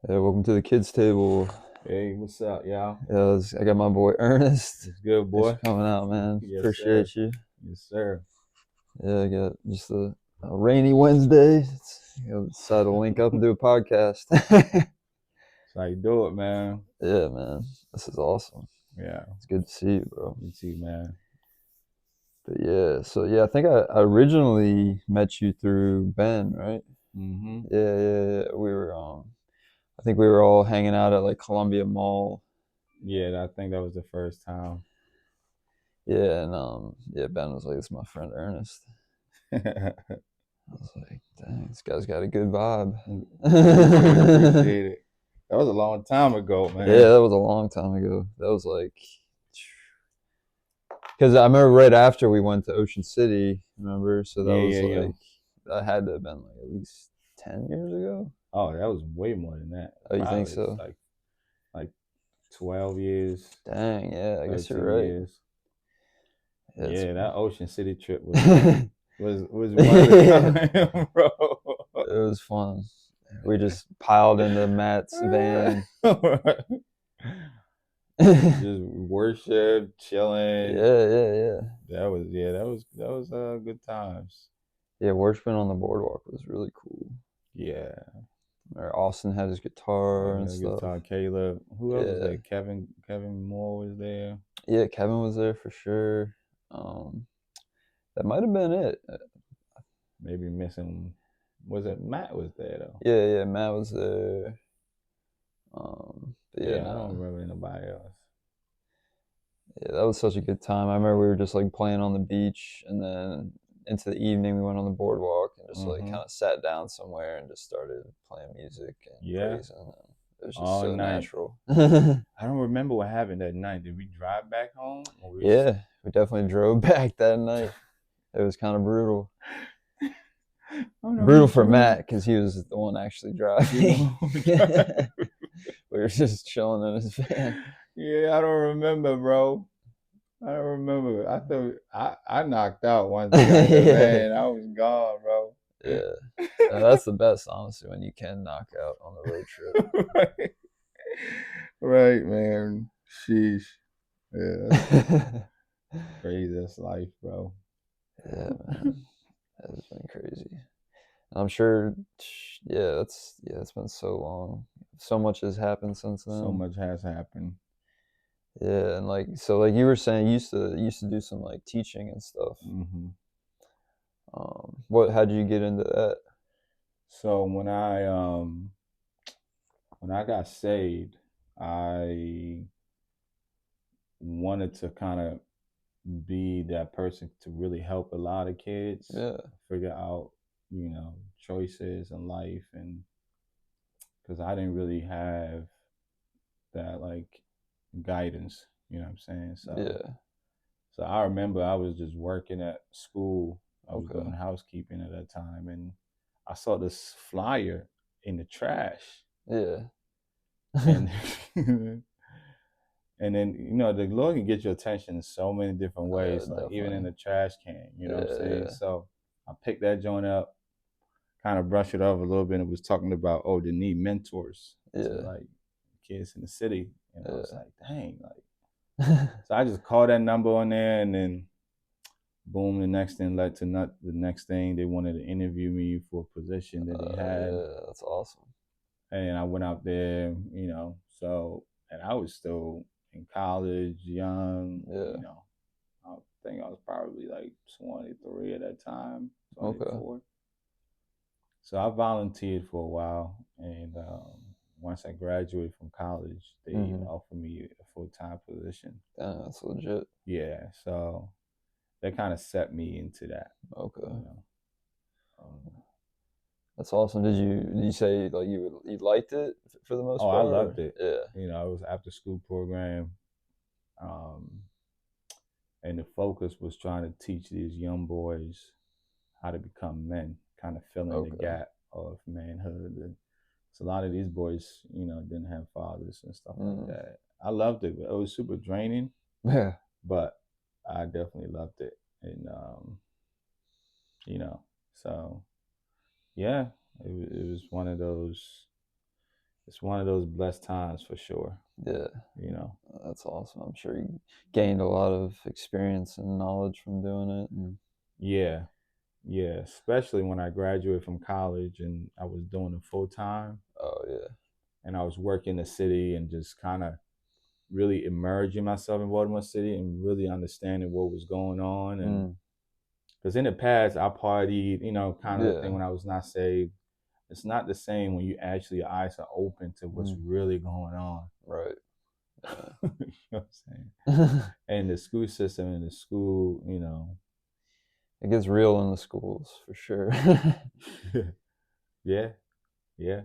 Hey, welcome to the kids' table. Hey, what's up, y'all? I got my boy Ernest. It's good, Thanks boy. for coming out, man. Yes, sir. Appreciate you. Yes, sir. Yeah, I got just a rainy Wednesday. Decided to link up and do a podcast. That's how you do it, man. Yeah, man. This is awesome. Yeah, It's good to see you, bro. you too, man. But yeah, I think I originally met you through Ben, right? Mm-hmm. Yeah. I think we were all hanging out at like Columbia Mall. Yeah, I think that was the first time. Yeah, and Ben was like, "This is my friend Ernest." Appreciate I was like, dang, this guy's got a good vibe. it. Appreciate it. That was a long time ago, Yeah, man. that was a long time ago. That was like, because I remember right after we went to Ocean City, remember? So that Yeah, was yeah, yeah. like, that had to have been like at least 10 years ago. Oh, that was way more than that. Oh, you think Probably it's so? like 12 years, Dang, yeah, I guess you're 13 right. years. Yeah, it's, Yeah, that Ocean City trip was yeah, was one of a kind, bro. it was fun. We just piled into Matt's van. Just worship, chilling. Yeah. That was good times. Yeah, worshiping on the boardwalk was really cool. Yeah. Or Austin had his guitar and Yeah, stuff. guitar Caleb. Who else was Yeah, there? Kevin Moore was there. yeah, Kevin was there for sure. Um, that might have been it. Maybe missing was it Matt was there though? Yeah, Matt was there. But yeah, Yeah, I don't no, remember anybody else. yeah, that was such a good time. I remember we were just like playing on the beach, and then into the evening we went on the boardwalk and just like Mm-hmm. kind of sat down somewhere and just started playing music and Yeah. praising. And it was just All so night. natural. I don't remember what happened that night. Did we drive back home? Or we Yeah, we definitely drove back that night. It was kind of brutal. I don't know Brutal who for drove. Matt because he was the one actually You driving. know who We drove. were just chilling in his van. Yeah, I don't remember, bro. I don't remember. I thought I knocked out once I got in the Yeah, van. I was gone, bro. yeah. That's the best, honestly, when you can knock out on the road trip. right. Right, man. Sheesh. Yeah, that's Yeah, crazy. That's life, bro. man, that has been crazy. I'm sure. It's been so long. So much has happened since So then. much has happened. Yeah, and like you were saying, you used to do some like teaching and stuff. Hmm. How did you get into that? So when I got saved, I wanted to kind of be that person to really help a lot of kids Yeah. figure out, choices in life, and because I didn't really have that like guidance, you know what I'm saying? So Yeah. so I remember I was just working at school. I was Okay. doing housekeeping at that time, and I saw this flyer in the trash, Yeah. and and then the Lord can get your attention in so many different ways, like even in Definitely. the trash can. You know what I'm saying? Yeah. So I picked that joint up, kind of brushed it off a little bit. And it was talking about, oh, they need mentors to Yeah. like kids in the city, and I was Yeah. like, dang, like. So I just called that number on there, and then boom, the next thing led to not the next thing. They wanted to interview me for a position that they had, Yeah. That's awesome. and I went out there, So, and I was still in college, young, Yeah. I think I was probably like 23 at that time, Okay. 24. So I volunteered for a while, and once I graduated from college, they Mhm. offered me a full-time position. Damn, that's legit. Yeah, so that kind of set me into that, Okay. you know. Um, That's awesome. Did you say like you liked it for the most oh, I part? loved Or? it. Yeah. It was after school program, um, and the focus was trying to teach these young boys how to become men, kind of filling the Okay. gap of manhood. And so a lot of these boys, didn't have fathers and stuff like Mm. that. I loved it. It was super draining, Yeah. but I definitely loved it. And you know, so yeah, it was one of those. it's one of those blessed times for sure. Yeah, You know. that's awesome. I'm sure you gained a lot of experience and knowledge from doing it. And Yeah, yeah. Especially when I graduated from college and I was doing it full time, oh yeah. and I was working the city and just kind of really immersing myself in Baltimore City and really understanding what was going on. And Mm, because in the past I partied, kind of thing yeah. when I was not saved. It's not the same when you actually your eyes are open to what's Mm, really going on. right. You know what I'm saying? Yeah. And the school system and the school, It gets real in the schools for sure. yeah, yeah.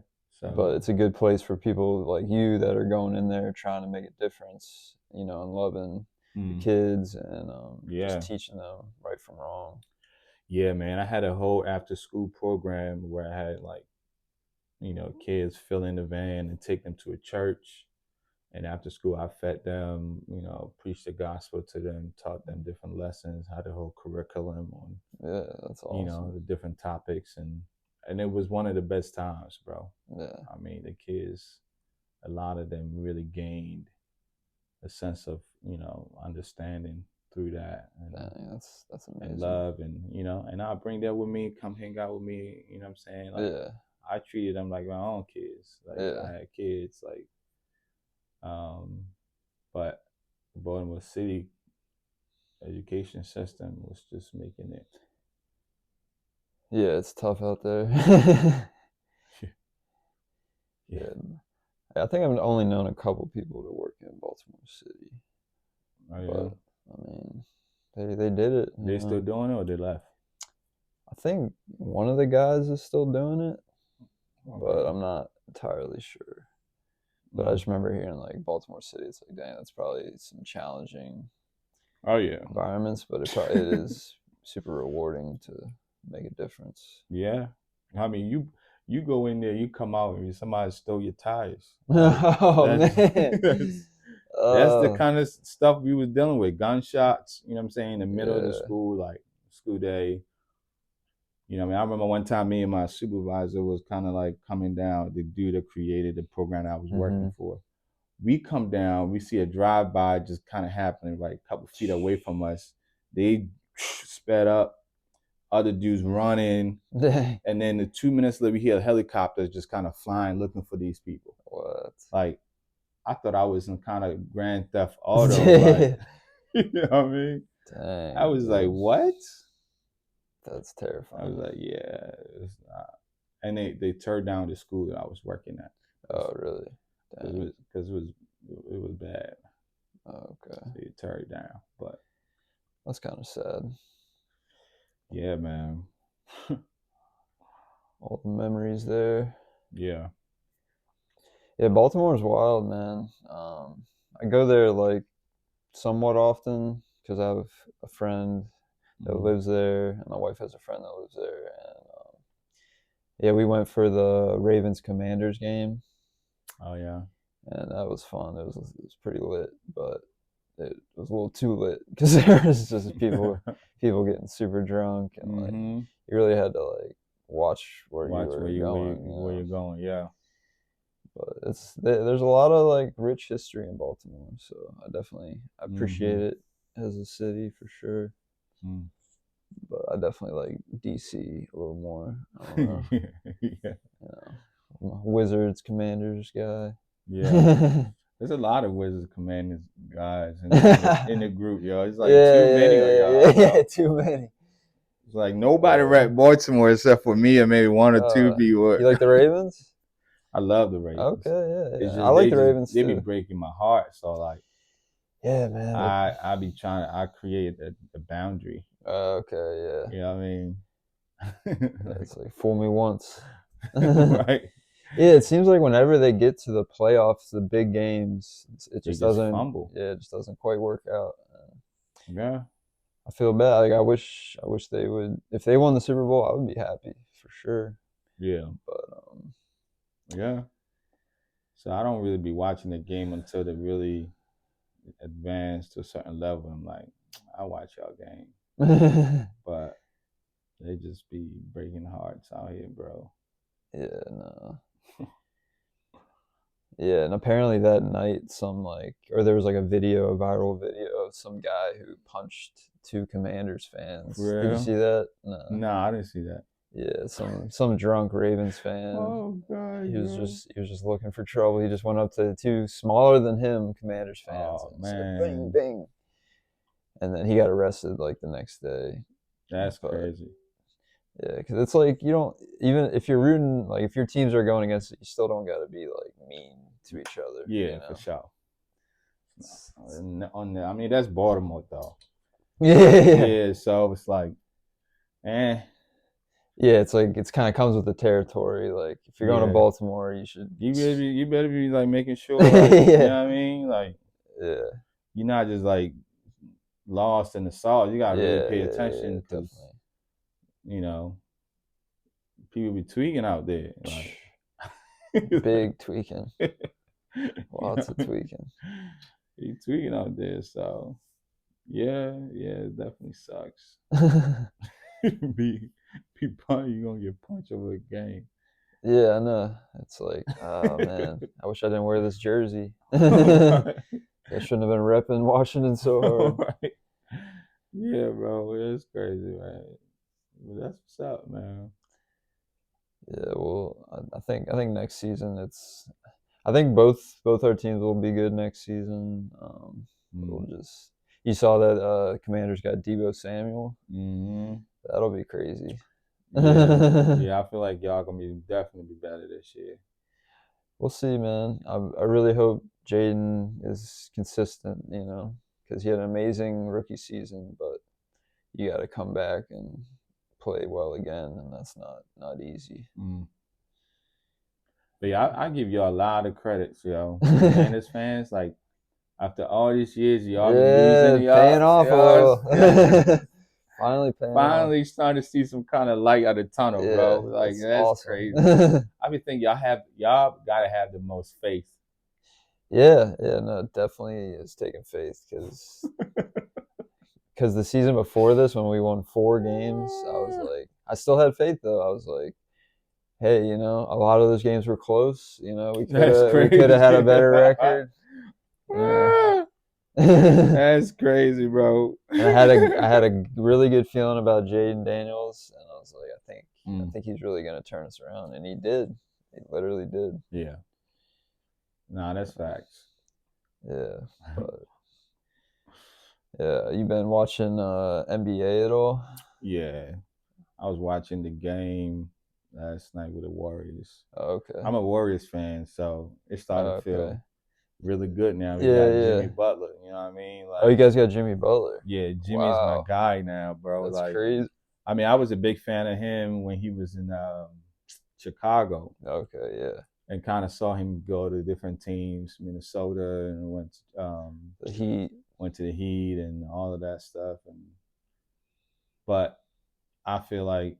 But So, it's a good place for people like you that are going in there trying to make a difference, you know, and loving the mm, kids and just yeah, teaching them right from wrong. yeah, man. I had a whole after school program where I had like, kids fill in the van and take them to a church. And after school, I fed them, preached the gospel to them, taught them different lessons, had a whole curriculum on, Yeah, that's awesome. the different topics, and it was one of the best times, bro. Yeah, I mean, the kids, a lot of them really gained a sense of, understanding through that, dang, that's and amazing. love, and I'll bring that with me, come hang out with me, you know what I'm saying? Like, Yeah, I treated them like my own kids. Like, I yeah, had kids, like, um, but Baltimore City education system was just making it. yeah. It's tough out there. Yeah. Yeah, I think I've only known a couple people to work in Baltimore City, Oh yeah. but I mean, they did it. You They still know, doing it or they left? I think one of the guys is still doing it, but Okay. I'm not entirely sure. But I Mm. just remember hearing like Baltimore City. It's like, dang, that's probably some challenging Oh yeah. environments, but it is super rewarding to make a difference. Yeah. I mean, you go in there, you come out, and somebody stole your tires. Like, Oh that's man. that's that's the Uh, kind of stuff we was dealing with. Gunshots, you know what I'm saying, in the middle of the yeah. school, like school day. I mean, I remember one time me and my supervisor was kind of like coming down, the dude that created the program I was working Hmm. for. We come down, we see a drive by just kind of happening, like a couple feet away from us. They sped up, other dudes running, Dang. and then the 2 minutes later, we hear helicopters just kind of flying, looking for these people. What? Like, I thought I was in kind of Grand Theft Auto, like, you know what I mean? I Dang, was like, dude. what? That's I was terrifying. like, yeah, it's not. And they turned down the school that I was working at Oh, really? because Dang. it was bad. Okay. So they turned it down. But That's kind of sad. yeah, man. All the memories there. Yeah. Yeah, Baltimore's wild, man. I go there like somewhat often because I have a friend that Mm. lives there, and my wife has a friend that lives there. And yeah, we went for the Ravens Commanders game, Oh yeah. and that was fun. It was pretty lit, but it was a little too lit because there was just people getting super drunk, and like Mm-hmm. you really had to like watch where you Watch where were you where you going, you where know. you're going. Yeah. But there's a lot of like rich history in Baltimore, so I Mm-hmm. appreciate it as a city for sure. Mm. But I definitely like DC a little more. I don't know, Yeah. you know, I'm a Wizards Commanders guy. Yeah. Yeah, There's a lot of Wizards Commanders guys in the yeah, group, yo. It's like too yeah, many of yeah, y'all, yeah. bro. Too many. It's like nobody Yeah. rap Baltimore except for me and maybe one or two people. You like the Ravens? I love the Ravens. Okay, yeah, It's yeah. I just like the Ravens they be too. breaking my heart. So like Yeah, man. I be trying I create a boundary. Okay, yeah. You know what I mean? Yeah, Like, it's like fool me once. Yeah, right? it seems like whenever they get to the playoffs, the big games, it They just just doesn't. fumble. Yeah, it just doesn't quite work out. Yeah. I feel bad. Like I wish they would. If they won the Super Bowl, I would be happy for sure. Yeah. But Yeah. So I don't really be watching the game until they really advance to a certain level. I'm like, I watch y'all game. But they just be breaking hearts out here, bro. yeah, no. Yeah, and apparently that night, or there was like a viral video of some guy who punched two Commanders fans. For Did you real? see that? No. Nah, I didn't see that. Yeah, some drunk Ravens fan. Oh God, bro. He was just looking for trouble. He just went up to two smaller than him Commanders fans Oh and said bing man, bing, and then he got arrested like the next day. that's But crazy. yeah, because it's like you don't even if you're rooting like if your teams are going against it, you still don't got to be like mean to each other. You Yeah, for know. sure. It's- I mean, that's Baltimore though. yeah, Yeah, so it's like, eh, yeah. It's like it's kind of comes with the territory. Like if you're going to yeah. Baltimore, you should. You better be like making sure, like, you yeah, know what I mean? Like, yeah, you're not just like lost in the sauce. You gotta really pay yeah. attention because Definitely. you know people be tweaking out there. Like, Big tweaking. you Lots of know, tweaking. he tweaking out there. So yeah, it definitely sucks. be be you gonna get punched over a game. yeah, I know. It's like, oh man, I wish I didn't wear this jersey. Right. I shouldn't have been repping Washington so hard. Right. Yeah, bro, it's crazy, man. But that's what's up, man. Yeah, well, I think next season I think both our teams will be good next season. We'll Mm. just you saw that Commanders got Debo Samuel. Hmm. That'll be crazy. Yeah, yeah. I feel like y'all gonna be definitely be better this year. We'll see, man. I really hope Jaden is consistent, because he had an amazing rookie season, but you got to come back and play well again, and that's not easy. Mm. But yeah, I give y'all a lot of credits, yo. yeah, Commanders fans, like after all these years, y'all been losing, paying off a little. y'all Finally paying off. finally starting to see some kind of light at the tunnel, bro. Yeah, Like that's that's awesome. crazy. I be thinking y'all gotta have the most faith. yeah, no, definitely is taking faith because the season before this, when we won 4 games, I still had faith though. I was like, hey, a lot of those games were close. That's We could have had a crazy. better record. You know, and That's crazy, bro. I had a really good feeling about Jaden Daniels, and I was like, I Mm, think he's really gonna turn us around, and he did. He literally did. yeah. Nah, that's facts. Yeah, but yeah, you been watching NBA at all? Yeah. I was watching the game last night with the Warriors. Oh, okay. I'm a Warriors fan, so it started Oh, to okay. feel really good now. We Yeah, got Jimmy yeah. Butler, you know what I mean? Oh, you Like, guys got Jimmy Butler. yeah, Jimmy's my Wow, guy now, bro. that's Like, crazy. I mean, I was a big fan of him when he was in Chicago Okay, yeah. and kind of saw him go to different teams, Minnesota, and The Heat. went to the Heat and all of that stuff. But I feel like,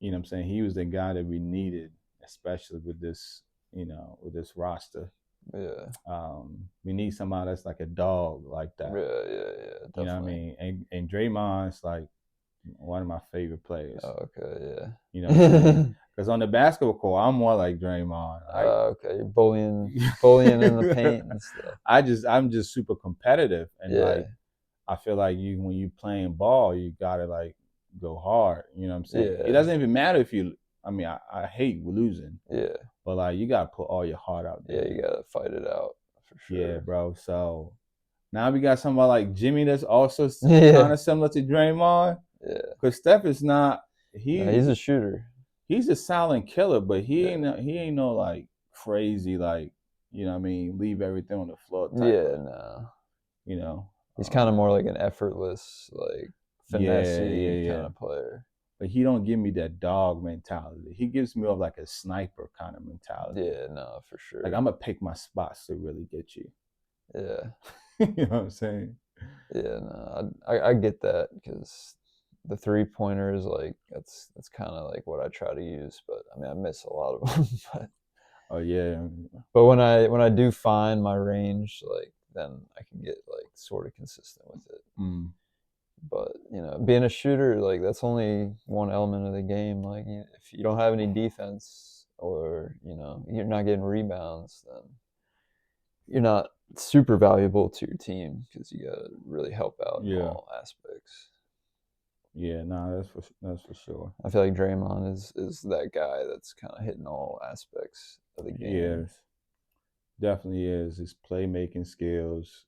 you know what I'm saying, he was the guy that we needed, especially with this, with this roster. Yeah, We need somebody that's like a dog like that. yeah, You know what I definitely. mean? And Draymond's like one of my favorite players. Oh, okay, You know what I'm saying? yeah. Because on the basketball court, I'm more like Draymond. Okay, you're bullying in the paint and stuff. I'm just super competitive, and Yeah, like I feel like when you playing ball, you gotta like go hard. You know what I'm saying? It yeah, doesn't even matter if you. I mean, I hate losing, yeah, but like you gotta put all your heart out yeah. there. You gotta fight it out for Yeah, sure. bro. So now we got somebody like Jimmy that's also kind Yeah, of similar to Draymond. yeah. Because Steph is not No, he's a he shooter. he's a silent killer, but Yeah, he ain't no like crazy like you know what I mean leave everything on the floor type yeah. of No, you know he's kind of um, more like an effortless, like yeah finessey yeah. kind of player. But he don't give me that dog mentality. He gives me of like a sniper kind of mentality. Yeah, no, for Like sure. I'm gonna pick my spots to really get you. Yeah, You know what I'm saying? yeah. No, I get that because the 3 pointer is like that's kind of like what I try to use, but I mean I miss a lot of them. Oh yeah. But when I do find my range, like then I can get like sort of consistent with it. Mm. But being a shooter, like that's only one element of the game. Like if you don't have any defense, or you're not getting rebounds, then you're not super valuable to your team because you gotta really help out in Yeah. all aspects. Yeah, no, that's for sure. I feel like Draymond is that guy that's kind of hitting all aspects of the game. Yes, definitely is. His playmaking skills,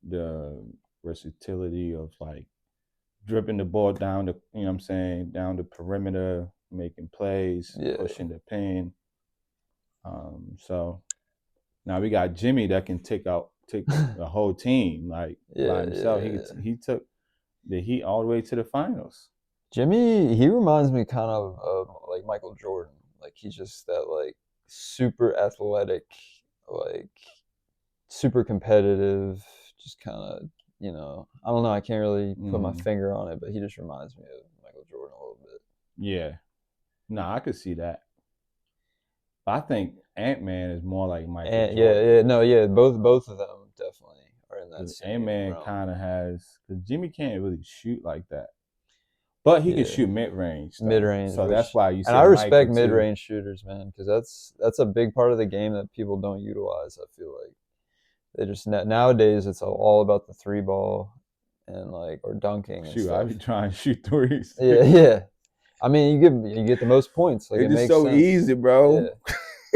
the versatility of like dripping the ball down the, you know what I'm saying, down the perimeter, making plays, Yeah, pushing the pin. So now we got Jimmy that can take a whole team like by yeah, himself. yeah. He took the Heat all the way to the finals. Jimmy, he reminds me kind of like Michael Jordan. Like he's just that like super athletic, like super competitive, just kind of, I don't know, I can't really put my Mm, finger on it, but he just reminds me of Michael Jordan a little bit. yeah, no, I could see that. But I think Ant Man is more like Michael And yeah, Jordan yeah, no, yeah, both of them definitely are in that because Ant same Man realm. kind of has because Jimmy can't really shoot like that, but he can Yeah, shoot mid range mid though. range, So that's which why you and I said Michael respect mid too. range shooters, man, because that's a big part of the game that people don't utilize. I feel like they just nowadays it's all about the three ball and like or dunking and Shoot, I stuff. be trying to shoot threes. Yeah, yeah. I mean, you get the most points. Like it It's just makes so sense. easy, Yeah, bro.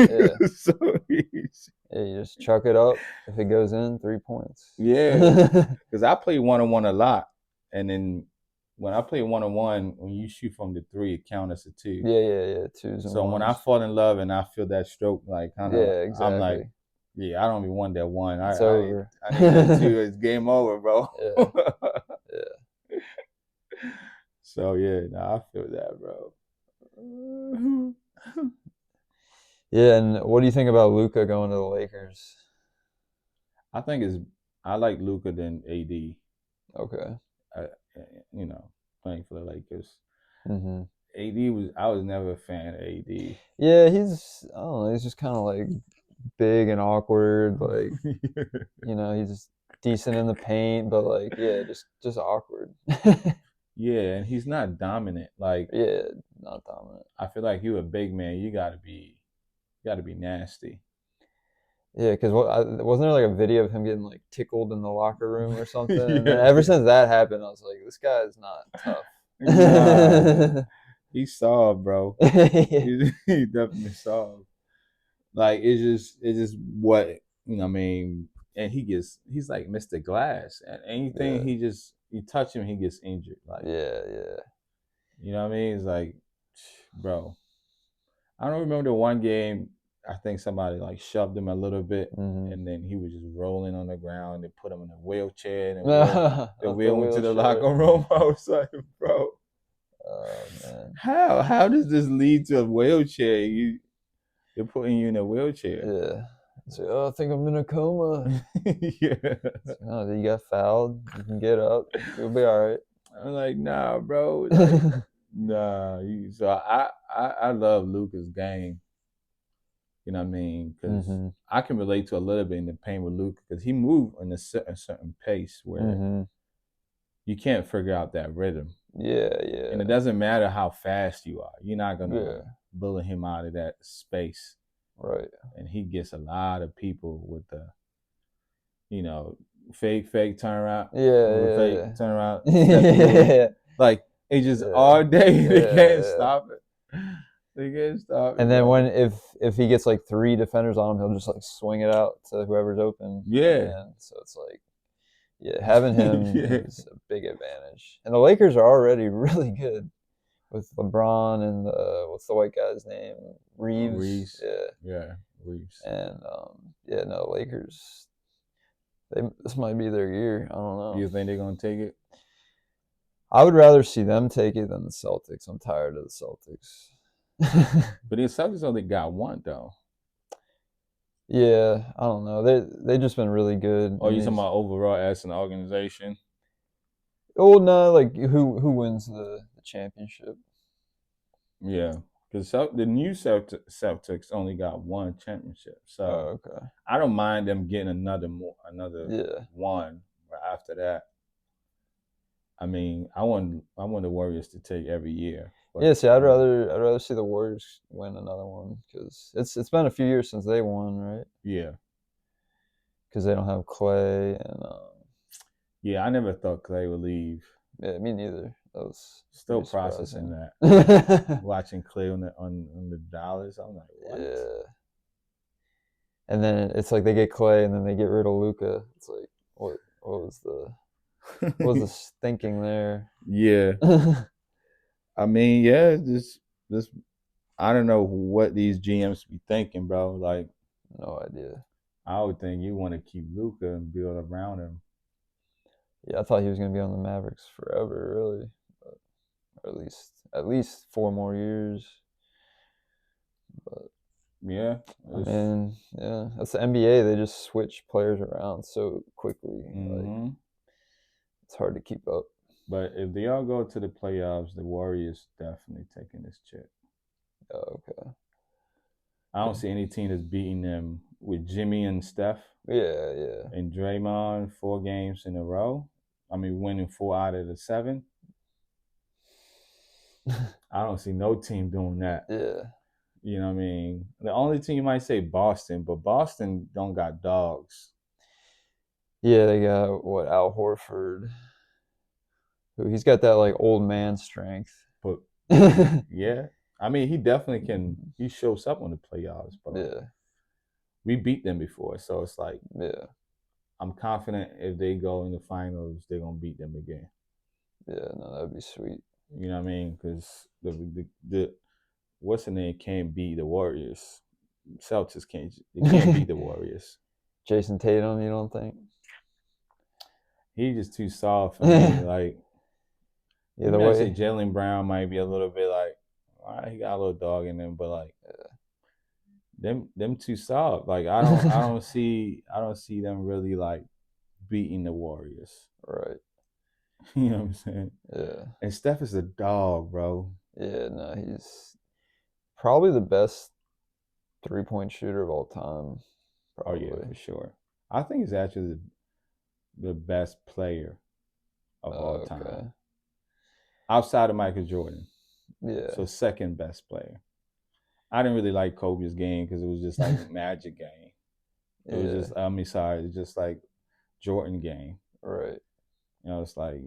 yeah, It's so easy. yeah. You just chuck it up. If it goes in, 3 points. Yeah, Yeah, because I play one on one a lot, and then when I play one on one, when you shoot from the three, it counts as a two. yeah, yeah. Twos and So when I ones. fall in love and I feel that stroke, like kind of, Yeah, I'm like, exactly. yeah, I don't even want that one. It's I over. I need that Yeah, two. It's game over, bro. yeah, So yeah, nah, I feel that, bro. yeah. And what do you think about Luca going to the Lakers? I think it's I like Luca than AD. Okay. I, you know, playing for the Lakers. Hmm. AD was I was never a fan of AD. Yeah, I don't know. He's just kind of like big and awkward. Like he's just decent in the paint, but like, yeah, just awkward. Yeah, and he's not dominant. Like Yeah, not dominant. I feel like you a big man, you gotta be nasty. Yeah, because wasn't there like a video of him getting like tickled in the locker room or something? And then Yeah, ever yeah. since that happened, I was like, this guy is not tough. Nah, he's soft, bro. Yeah, He definitely soft. Like it's just what I mean. And he's like Mr. Glass. And anything yeah, you touch him, he gets injured. Like, yeah, yeah. you know what I mean? It's like, bro. I don't remember the one game. I think somebody like shoved him a little bit, Hmm. and then he was just rolling on the ground. They put him in a wheelchair, and the Not the wheel went to the wheelchair. locker room. I was like, bro, Oh man. how does this lead to a wheelchair? They're putting you in a wheelchair. Yeah. So, oh, I think I'm in a coma. Yeah, Oh, you got fouled. You can get up. You'll be all right. I'm like, nah, bro, like, nah. So I love Luca's game. You know what I mean? Because Hmm. I can relate to a little bit in the pain with Luca because he moved in a certain pace where Hmm. you can't figure out that rhythm. Yeah, And it yeah, doesn't matter how fast you are. You're not gonna yeah. bully him out of that space. Right. And he gets a lot of people with the, you know, fake turnaround, fake Yeah, turnaround, yeah, step through. yeah, Like it's just yeah, all day. They yeah, can't yeah. stop it. They can't stop And it, then bro. if he gets like three defenders on him, he'll just like swing it out to whoever's open at the Yeah. end. So it's like, yeah, having him Yeah. is a big advantage. And the Lakers are already really good with LeBron and what's the white guy's name? Reeves. Reese. Yeah. Yeah. Reese. And yeah, no, Lakers. This might be their year. I don't know. You think they're gonna take it? I would rather see them take it than the Celtics. I'm tired of the Celtics. But the Celtics only got one though. Yeah, I don't know. They just been really good Or in you talking these. about overall as an organization? Oh no, like who wins the championship? Yeah. Because the new Celtics only got one championship. So Oh, okay. I don't mind them getting another Yeah, one. But after that, I mean, I want the Warriors to take every year. But Yeah, see, I'd rather see the Warriors win another one because it's been a few years since they won, right? yeah, Because they don't have Clay and yeah, I never thought Clay would leave. yeah, me neither. That was Still pretty processing surprising. that. Yeah, Watching Clay on the Dallas, I'm like, what? and then it's like they get Clay and then they get rid of Luca. It's like what was the thinking there? Yeah, No I mean, yeah, this I don't know what these GMs be thinking, bro. Like, idea. I would think you want to keep Luca and build around him. Yeah, I thought he was gonna be on the Mavericks forever, really, but, or at least 4 more years. But Yeah, I it's mean, yeah, that's the NBA. They just switch players around so quickly. Like hmm it's hard to keep up. but if they all go to the playoffs, the Warriors definitely taking this chip. Oh, okay. I don't see any team that's beating them with Jimmy and Steph Yeah, yeah, and Draymond 4 games in a row. I mean, winning 4 out of the 7. I don't see no team doing that. yeah, You know what I mean? The only team you might say Boston, but Boston don't got dogs. yeah. They got what Al Horford. Who he's got that like old man strength. But Yeah, yeah, I mean, he definitely can. He shows up on the playoffs, but like we beat them before, so it's like yeah, I'm confident if they go in the finals, they're gonna beat them again. yeah. No, that'd be sweet. You know what I mean? Because the what's the name can't beat the Warriors. Celtics can't. They can't beat the Warriors. Jason Tatum, you don't think? He's just too soft for me. Yeah, Like you the might say way. Jalen Brown might be a little bit like, all right, he got a little dog in him, but like them too soft. Like I don't see them really like beating the Warriors. Right. You know what I'm saying? Yeah. And Steph is a dog, bro. Yeah. No, he's probably the best 3-point shooter of all time. Oh yeah, Probably. for sure. I think he's actually the best player of all time Okay. outside of Michael Jordan. So Yeah. second best player. I didn't really like Kobe's game because it was just like Magic game. It was Yeah. just I mean sorry, it's just like Jordan game. Right. You know, it's like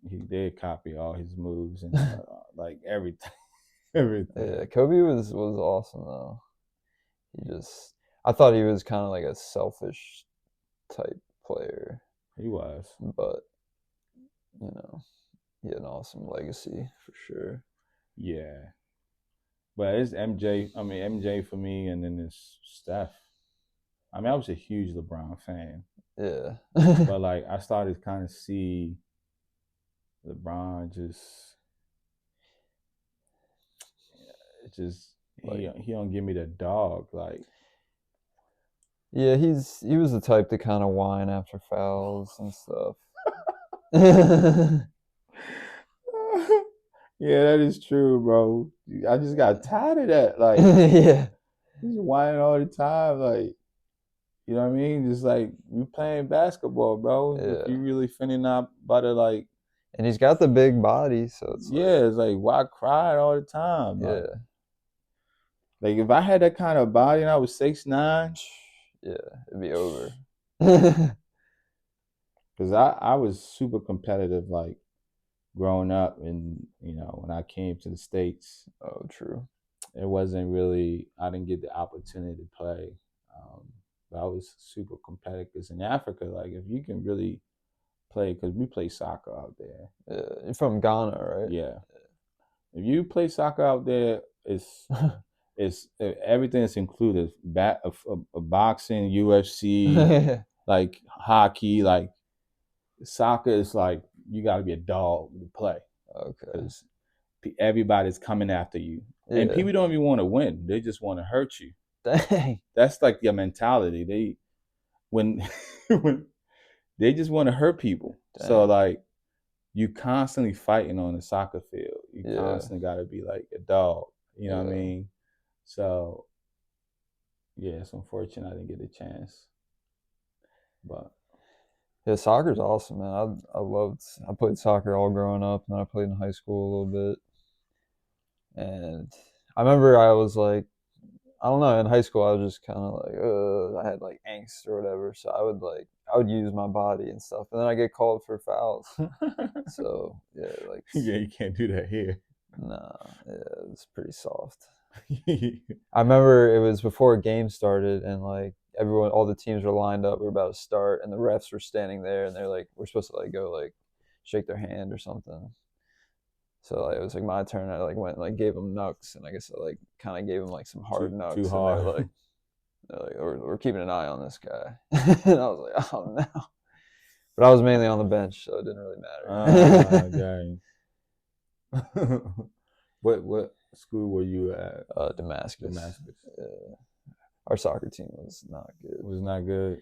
he did copy all his moves and like everything, everything. Yeah. Kobe was awesome though. He just I thought he was kind of like a selfish type player, He was. but you know, he had an awesome legacy for sure. Yeah. But it's MJ. I mean MJ for me, and then it's Steph. I mean I was a huge LeBron fan, Yeah. but like I started to kind of see LeBron just Like he don't give me the dog like. yeah, he was the type to kind of whine after fouls and stuff. Yeah. Yeah, that is true, bro. I just got tired of that. Like, Yeah. he's whining all the time. Like, you know what I mean? Just like we playing basketball, bro. If you Yeah. really finna not about to like, And he's got the big body, so it's like, yeah, it's like why cry all the time? yeah. Like if I had that kind of body and I was 6'9", Yeah, it'd be over. Oh, because I was super competitive like growing up, and you know when I came to the states, true. it wasn't really I didn't get the opportunity to play. Um, but I was super competitive because in Africa, like if you can really play, because we play soccer out there. Yeah, you're from Ghana, right? Yeah, if you play soccer out there, it's everything is included. Boxing, UFC, Yeah. like hockey, like soccer is like you got to be a dog to play Okay. because everybody's coming after you, and Yeah. people don't even want to win; they just want to hurt you. Dang. That's like their mentality. They when when they just want to hurt people. So Dang. like you constantly fighting on the soccer field. You Yeah. constantly got to be like a dog. You know what I Yeah. mean? So yeah, it's unfortunate I didn't get a chance, but Yeah, soccer's awesome, man. I played soccer all growing up, and then I played in high school a little bit. And I remember I was like, I don't know, in high school I was just kind of like, I had like angst or whatever, so I would use my body and stuff, and then I get called for fouls. So yeah, like Yeah, you can't do that here. nah, yeah, it's pretty soft. I remember it was before a game started, and like everyone, all the teams were lined up. We were about to start, and the refs were standing there, and they're like, "We're supposed to like go like shake their hand or something." So like, it was like my turn. I like went and, like gave them knucks, and I guess I like kind of gave them like some hard Too knucks, and hard. they're like, we're keeping an eye on this guy. And I was like, oh no. But I was mainly on the bench, so it didn't really matter. Dang. What school were you at? Damascus. Damascus. Our soccer team was not good. Was not good.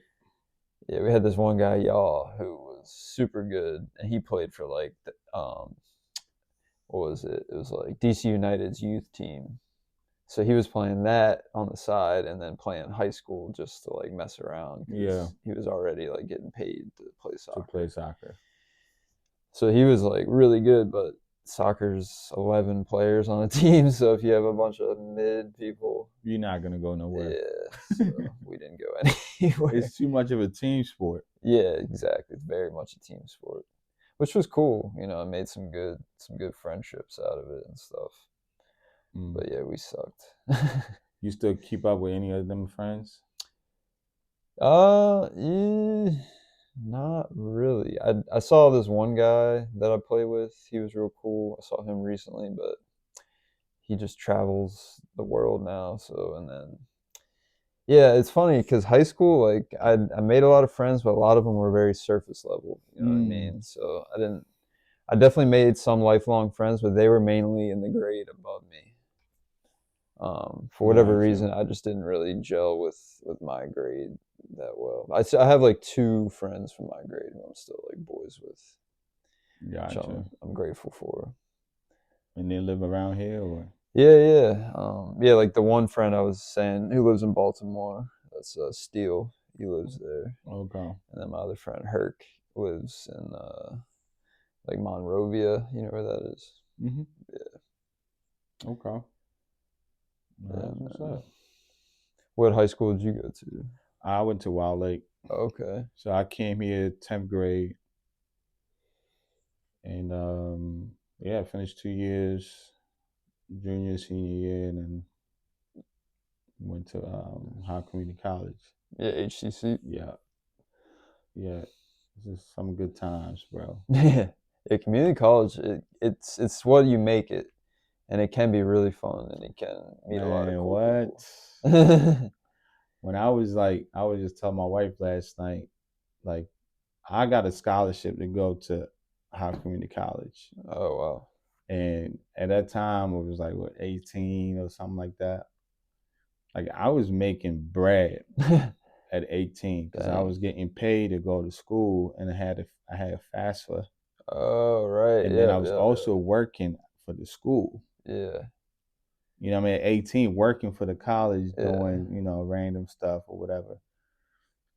Yeah, we had this one guy, y'all, who was super good, and he played for like what was it? It was like DC United's youth team. So he was playing that on the side, and then playing high school just to like mess around Yeah, because he was already like getting paid to play to play soccer. soccer. So he was like really good, but soccer's 11 players on a team, so if you have a bunch of mid people, You're not gonna go nowhere. yeah, so we didn't go anywhere. It's too much of a team sport. Yeah, exactly. It's very much a team sport, which was cool. You know, I made some good friendships out of it and stuff. Mm. But yeah, we sucked. You still keep up with any of them friends? Yeah, not really. I saw this one guy that I play with. He was real cool. I saw him recently, but he just travels the world now. So and then yeah, it's funny because high school, like I made a lot of friends, but a lot of them were very surface level. You know what I Mm, mean? So I didn't. I definitely made some lifelong friends, but they were mainly in the grade above me. For whatever gotcha, reason, I just didn't really gel with my grade that well. I have like two friends from my grade who I'm still like boys with, which gotcha. I'm grateful for. And they live around here, or Yeah, yeah, yeah. Like the one friend I was saying who lives in Baltimore. That's Steele. He lives there, okay, and then my other friend Herc lives in like Monrovia. You know where that is? mm-hmm. Yeah, Okay, yeah. that's what's Man. up. What high school did you go to? I went to Wild Lake, Okay. so I came here 10th grade, and yeah, I finished 2 years, junior, senior year, and then went to High Community College. Yeah, HCC. Yeah, yeah, this is some good times, bro. Yeah, yeah. Community college, it's what you make it, and it can be really fun, and you can meet a lot of Man, cool what? people. When I was just telling my wife last night, like, I got a scholarship to go to High Community College. Oh And at that time, it was like, what, 18 or something like that. Like, I was making bread wow. at 18 because I Dang. was getting paid to go to school, and I had a FAFSA. Oh right. And then I Yeah. was Yeah. also working for the school. Yeah. You know what I mean? At 18, working for the college, Yeah. doing, random stuff or whatever.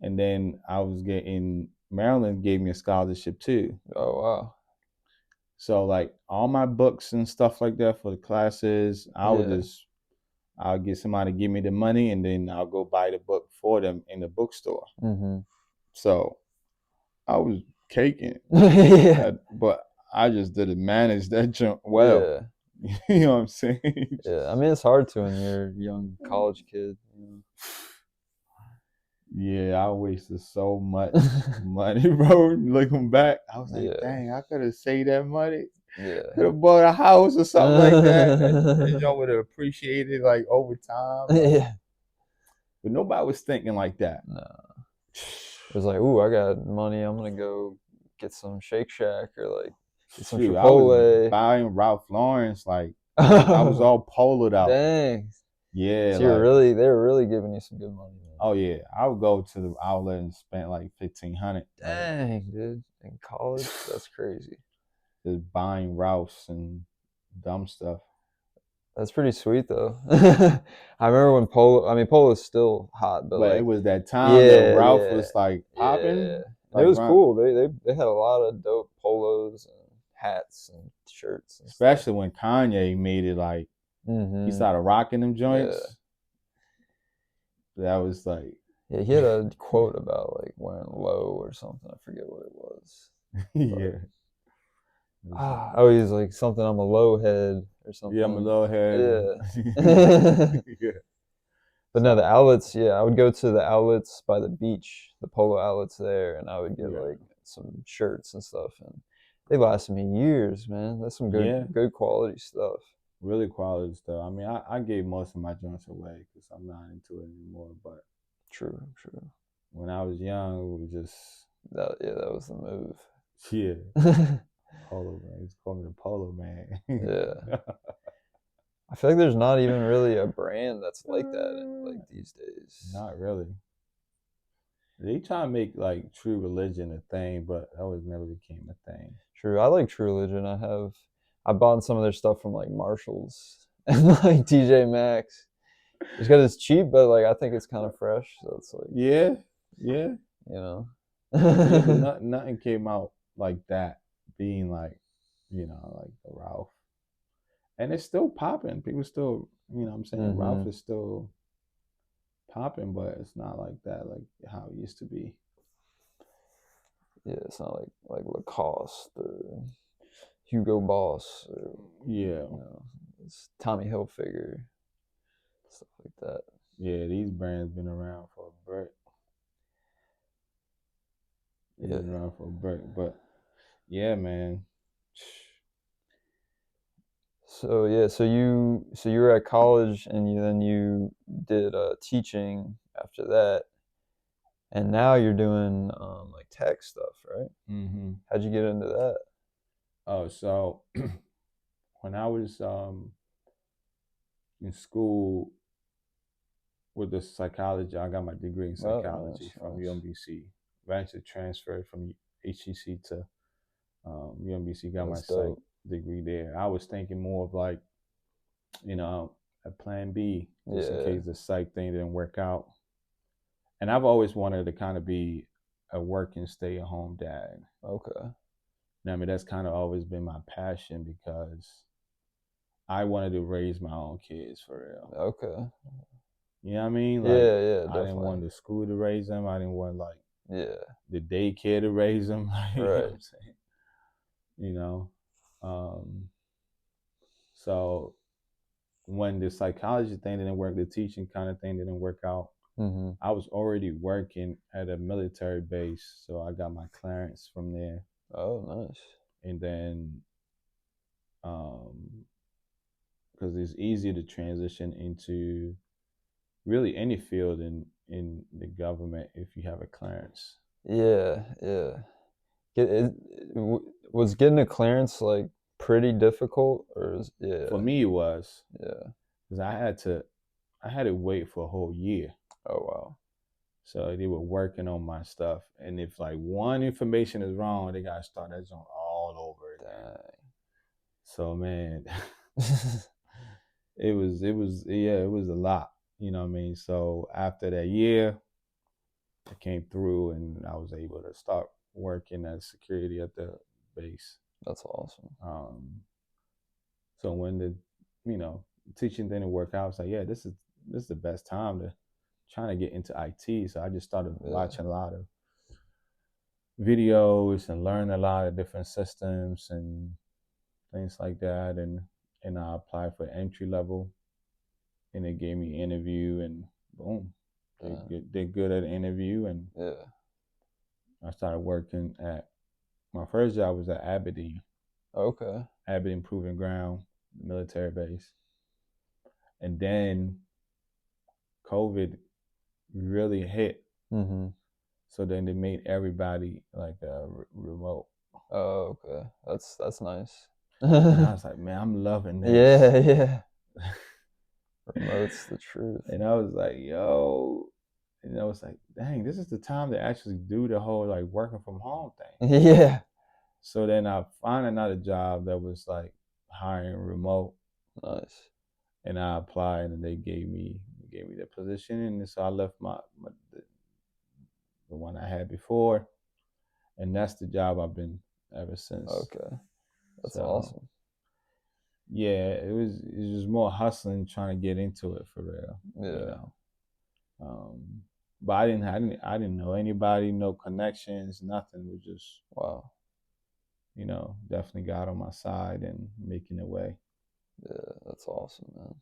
And then I was getting, Maryland gave me a scholarship too. Oh wow. So like all my books and stuff like that for the classes, Yeah. I'll get somebody to give me the money, and then I'll go buy the book for them in the bookstore. Mhm. So I was caking, Yeah. but I just didn't manage that junk well. Yeah. You know what I'm saying? Yeah. I mean, it's hard to when you're a young college kid. You Yeah, I wasted so much know? money, bro. Looking back, I was like, Yeah. dang, I could have saved that money. Yeah. Could have bought a house or something like that, and y'all would have appreciated like over time. Like, Yeah. but nobody was thinking like that. No. It was like, ooh, I got money. I'm gonna go get some Shake Shack or like get some Shoot, I was Chipotle. buying Ralph Lawrence. Like, I was Oh, all poloed out. dang. Yeah, So you're like, really, they were really giving you some good money, man. oh yeah, I would go to the outlet and spend like 1,500, like Dang, dude. In college, that's crazy. just buying Ralphs and dumb stuff. That's pretty sweet though. I remember when Polo. I mean, Polo's still hot, but But it like, was that time that yeah, Ralph yeah, was like yeah. popping, And it like was run, cool. They had a lot of dope polos and hats and shirts and stuff. especially when Kanye made it like He Mm-hmm. started rocking them Yeah. joints. That was like, Yeah, he had a quote about like wearing low or something. I forget what it was. But yeah. It was like, oh, he's like something. I'm a low head or yeah, I'm a something. little head. Yeah. yeah. But no, the So outlets. Yeah, I would go to the outlets by the beach, the polo outlets there, and I would get yeah, like some shirts and stuff, and they lasted me years, man. That's some good, yeah, good quality stuff. really quality stuff. I mean, I gave most of my joints away because I'm not into it anymore. But True, true. when I was young, it was just That yeah, that was the move. yeah, polo man. He's calling me the polo man. Yeah. I feel like there's not even really a brand that's like that like these days. Not really. They try to make like true religion a thing, but that was never became a thing. True. I like True Religion. I bought some of their stuff from like Marshalls and like TJ Maxx. Just because it's cheap, but like I think it's kind of fresh. So it's like, Yeah, yeah, you know. yeah. But nothing came out like that, being like, like the Ralph, and it's still popping. People still, what I'm saying, Ralph hmm is still popping, but it's not like that, like how it used to be. Yeah, it's not like Lacoste or Hugo Boss or Yeah, it's Tommy Hilfiger, stuff like that. yeah. These brands been around for a break. They've Yeah. been around for a break, but yeah, man. So yeah, so you were at college and then you did teaching after that, and now you're doing like tech stuff, right? hmm How'd you get into that? Oh, so when I was in school with the psychology, I got my degree in Oh, psychology nice, from nice. UMBC. I actually transferred from HCC to UMBC, got my That's psych dope. degree there. I was thinking more of like, you know, a plan B, just in Yeah. case the psych thing didn't work out. And I've always wanted to kind of be a working, stay at home dad. Okay. And I mean, that's kind of always been my passion because I wanted to raise my own kids for real. Okay. You know what I mean? Like, Yeah, yeah, I didn't definitely. want the school to raise them. I didn't want like Yeah. the daycare to raise them. you know what Right. I'm saying? You know, um, so when the psychology thing didn't work, the teaching kind of thing didn't work out. Mm-hmm. I was already working at a military base, so I got my clearance from there, Oh, nice. and then because it's easier to transition into really any field in the government if you have a clearance. Yeah, yeah. Was getting a clearance like pretty difficult, or For yeah, me, it was yeah. because I had to wait for a whole year. Oh wow. So they were working on my stuff, and if like one information is wrong, they gotta start that joint all over again. Dang. So man, it was a lot. You know what I mean? So after that year, I came through, and I was able to start working as security at the base. That's awesome. Um, so when the teaching didn't work out, I was like, yeah, this is the best time to trying to get into IT. So I just started Yeah. watching a lot of videos and learn a lot of different systems and things like that. And I applied for entry level, and they gave me an interview, and boom, Uh, did good at the interview, and yeah. I started working at my first job was at Okay. Aberdeen Proving Ground, military base, and then COVID really hit. Mm-hmm. So then they made everybody like remote, Oh, okay. That's nice. and I Yeah, was like, man, I'm loving this. yeah. Remote's the truth. And I was like, yo, and I was like, dang, this is the time to actually do the whole like working from home thing. Yeah. So then I found another job that was like hiring remote, Nice. and I applied, and they gave me the position, and so I left the one I had before, and that's the job I've been ever since. Okay. That's So awesome. yeah, it was just more hustling, trying to get into it for real, you Yeah. know. Um, but I didn't know anybody, no connections, nothing. It was just, Wow. definitely God on my side and making it way. Yeah, that's awesome, man.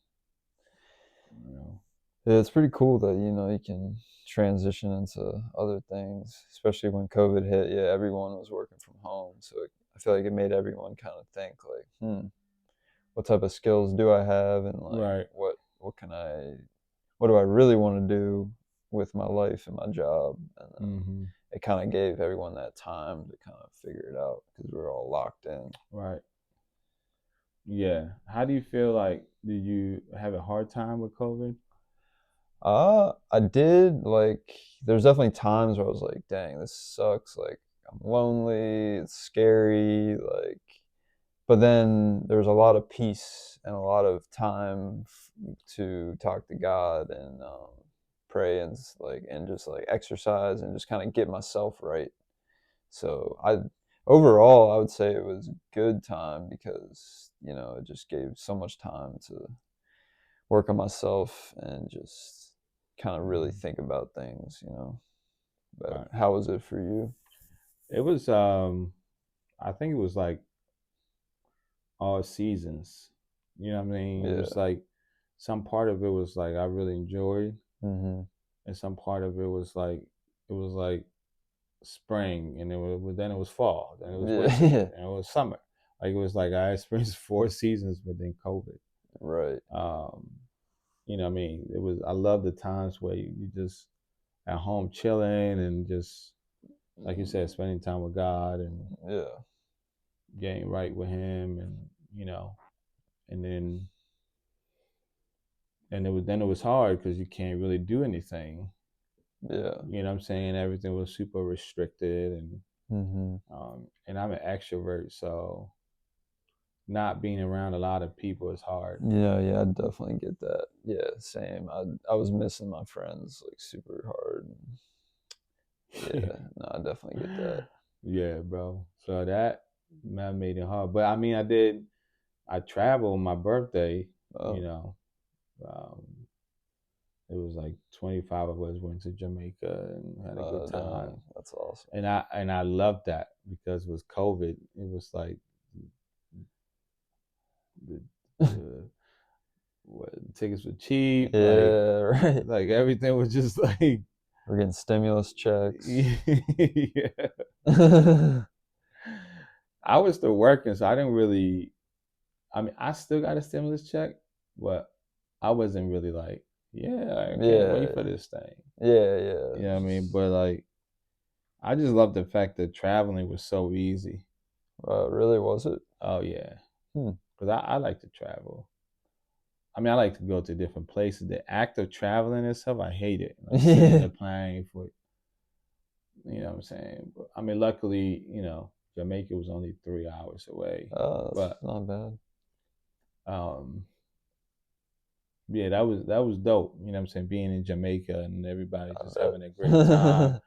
You know, Yeah, it's pretty cool that you can transition into other things, especially when COVID hit. Yeah, everyone was working from home, so I feel like it made everyone kind of think like, what type of skills do I have, and like, right. what do I really want to do with my life and my job, and then Hmm. it kind of gave everyone that time to kind of figure it out because we were all locked in. Right. Yeah. How do you feel like? Did you have a hard time with COVID? I did like. There's definitely times where I was like, "Dang, this sucks." Like, I'm lonely. It's scary. Like, but then there's a lot of peace and a lot of time to talk to God and pray and and just like exercise and just kind of get myself right. So I overall I would say it was a good time because it just gave so much time to work on myself and just kind of really Mhm. think about things. But Right. how was it for you? It was. I think it was like all seasons. You know what I mean? It was Yeah. like some part of it was like I really enjoyed, Mhm. and some part of it was like it was like spring, and then it was fall, then it was Yeah. winter, Yeah. and it was summer. Like it was like I experienced 4 seasons within COVID. Right. Um, you know what I mean? It was I love the times where you just at home chilling and just like you said, Mm, spending time with God and yeah. getting right with Him, and and then it was hard because you can't really do anything. Yeah. You know what I'm saying? Everything was super restricted, Mhm. and I'm an extrovert, so not being around a lot of people is hard. Yeah, yeah, I definitely get that. Yeah, same. I was missing my friends like super hard. Yeah, no, I definitely get that. Yeah, bro. So that made it hard. But I mean, I traveled on my birthday. You Oh, know, um, it was like 25 of us went to Jamaica and had a good damn, time. that's awesome. And I loved that because it was COVID. It was like the, the what, tickets were cheap. Yeah, right. Like everything was just like We're getting stimulus checks. yeah. I was still working, so I didn't really. I mean, I still got a stimulus check, but I wasn't really like, yeah, I can't wait for Yeah, this thing. yeah, yeah. You know what I mean? But like, I just love the fact that traveling was so easy. Really, was it? Oh yeah, Hmm. because I like to travel. I mean, I like to go to different places. The act of traveling itself, I hate it. Like sitting in Yeah. a plane for, you know what I'm saying? But, I mean, luckily, Jamaica was only 3 hours away. That's But not bad. um, yeah, that was dope. You know what I'm saying? Being in Jamaica and everybody I just having a great time. bet.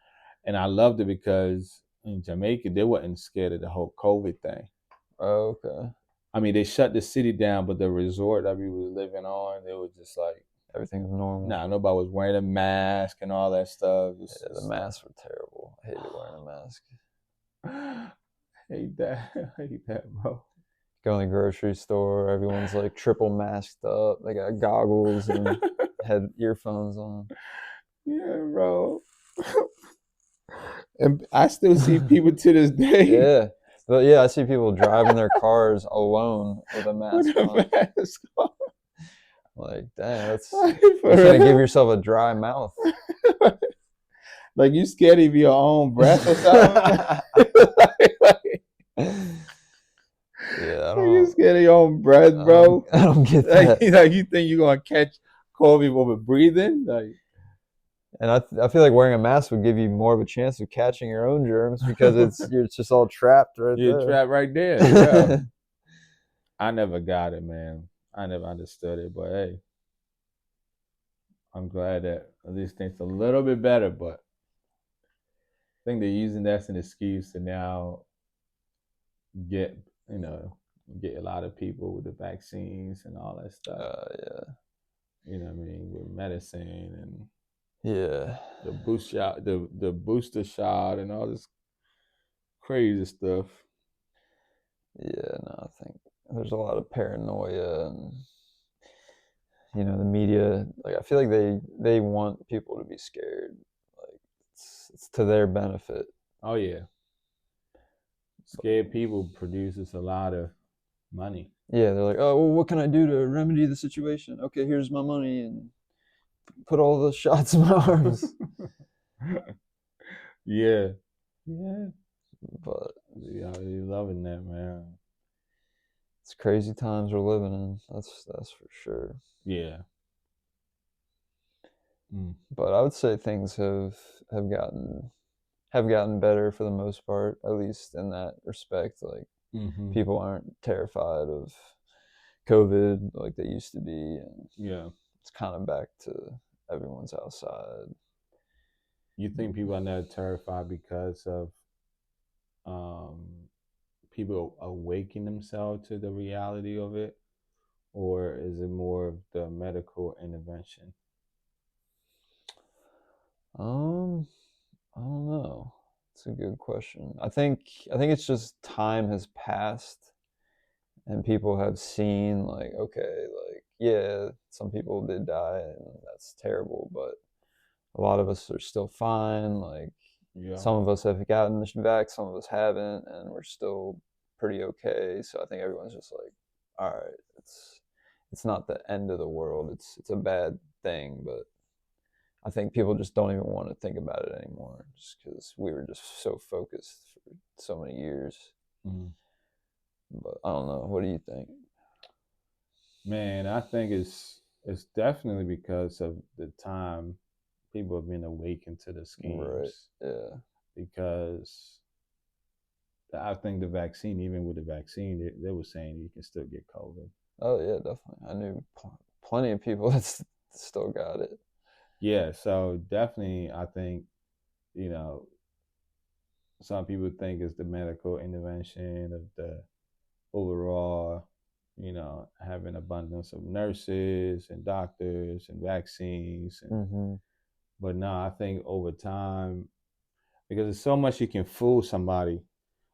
And I loved it because in Jamaica they wasn't scared of the whole COVID thing. Oh, okay. I mean, they shut the city down, but the resort that we was living on, they was just like, Everything's normal. nah, nobody was wearing a mask and all that stuff. Yeah, the It's like, masks were terrible. I hated wearing a mask. hate that, hate that, bro. Go in the grocery store, everyone's like triple masked up. They got goggles and had earphones on. Yeah, bro. And I still see people to this day Yeah. But yeah, I see people driving their cars alone with a with mask a on. mask on. Like, dang, that's Like, you're for trying to give real. yourself a dry mouth. Like you scared of your own breath or something? Yeah, like I you don't, scared of your own breath, bro? I don't get Like, that. like you think you're gonna catch COVID over breathing? Like And I feel like wearing a mask would give you more of a chance of catching your own germs because it's just all trapped right you're there. trapped right there. Yeah. I never got it, man. I never understood it, but hey, I'm glad that at least things a little bit better. But I think they're using that as an excuse to now get, you know, get a lot of people with the vaccines and all that stuff. Yeah. You know what I mean? With medicine and Yeah. the boost shot, the booster shot, and all this crazy stuff. Yeah, no, I think there's a lot of paranoia and the media, like I feel like they want people to be scared. Like it's to their benefit. Oh yeah, scared people produces a lot of money. Yeah, they're like, "Oh, well, what can I do to remedy the situation? Okay, here's my money and put all the shots in my arms." Yeah, yeah, But yeah. You loving that, man? it's crazy times we're living in. That's for sure. Yeah. Mm. But I would say things have gotten have gotten better for the most part, at least in that respect. Like Mm-hmm. people aren't terrified of COVID like they used to be, and Yeah. it's kind of back to everyone's outside. You think people are not terrified because of um, people awakening themselves to the reality of it, or is it more of the medical intervention? Um, I don't know. It's a good question. I think it's just time has passed and people have seen like okay, like yeah, some people did die and that's terrible, but a lot of us are still fine. Like Yeah. some of us have gotten the vax, some of us haven't, and we're still pretty okay. So I think everyone's just like, all right, it's not the end of the world. It's a bad thing, but I think people just don't even want to think about it anymore, just because we were just so focused for so many years. Mm. But I don't know. What do you think? Man, I think it's definitely because of the time people have been awakened to the Right. schemes. Yeah. Because I think the vaccine, even with the vaccine, they were saying you can still get COVID. Oh yeah, definitely. I knew plenty of people that still got it. Yeah, so definitely, I think you know some people think it's the medical intervention of the overall, having abundance of nurses and doctors and vaccines, Mm-hmm. but no, I think over time, because there's so much you can fool somebody,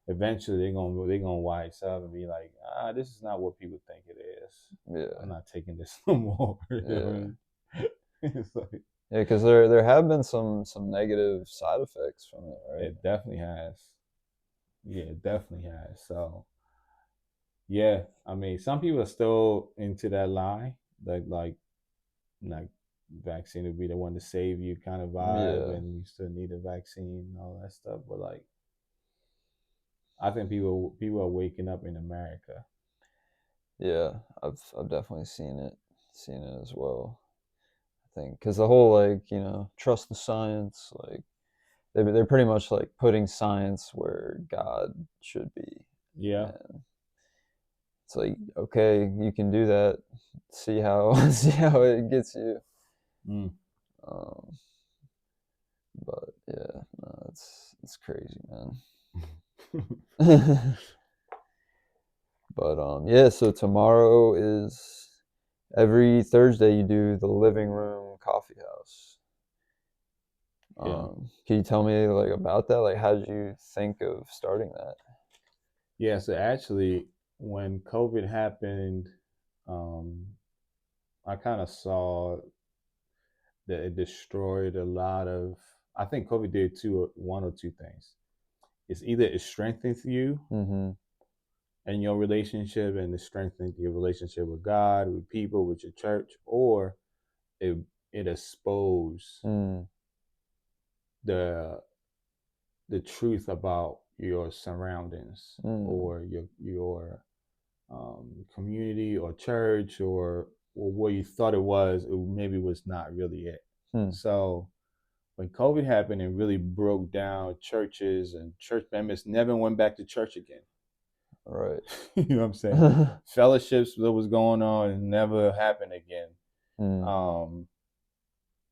eventually they're gonna wise up and be like, this is not what people think it is. I'm Yeah. not taking this no more. You know what I Yeah. mean? It's like Yeah, because there have been some negative side effects from it, right? it definitely has. Yeah, it definitely has. So yeah, I mean, some people are still into that lie that like vaccine would be the one to save you kind of vibe, Yeah. and you still need a vaccine and all that stuff. But like, I think people are waking up in America. Yeah. I've definitely seen it as well. I think because the whole like trust the science, like they're pretty much like putting science where God should be, Yeah. and it's like okay, you can do that. See how see how it gets you. Mm. Um, but yeah, no, it's crazy, man. But yeah, so tomorrow is every Thursday you do the living room coffee house. Yeah. Can you tell me like about that? Like, how did you think of starting that? Yeah. So actually, when COVID happened, um, I kind of saw that it destroyed a lot of. I think COVID did one or two things. It's either it strengthens you Mm-hmm. and your relationship, and it strengthens your relationship with God, with people, with your church, or it it expose Mm, the the truth about your surroundings mm, or your community or church or what you thought it maybe was not really it. hmm. So when COVID happened, it really broke down churches, and church members never went back to church again. Right. You know what I'm saying? Fellowships that was going on never happened again. Mm, Um,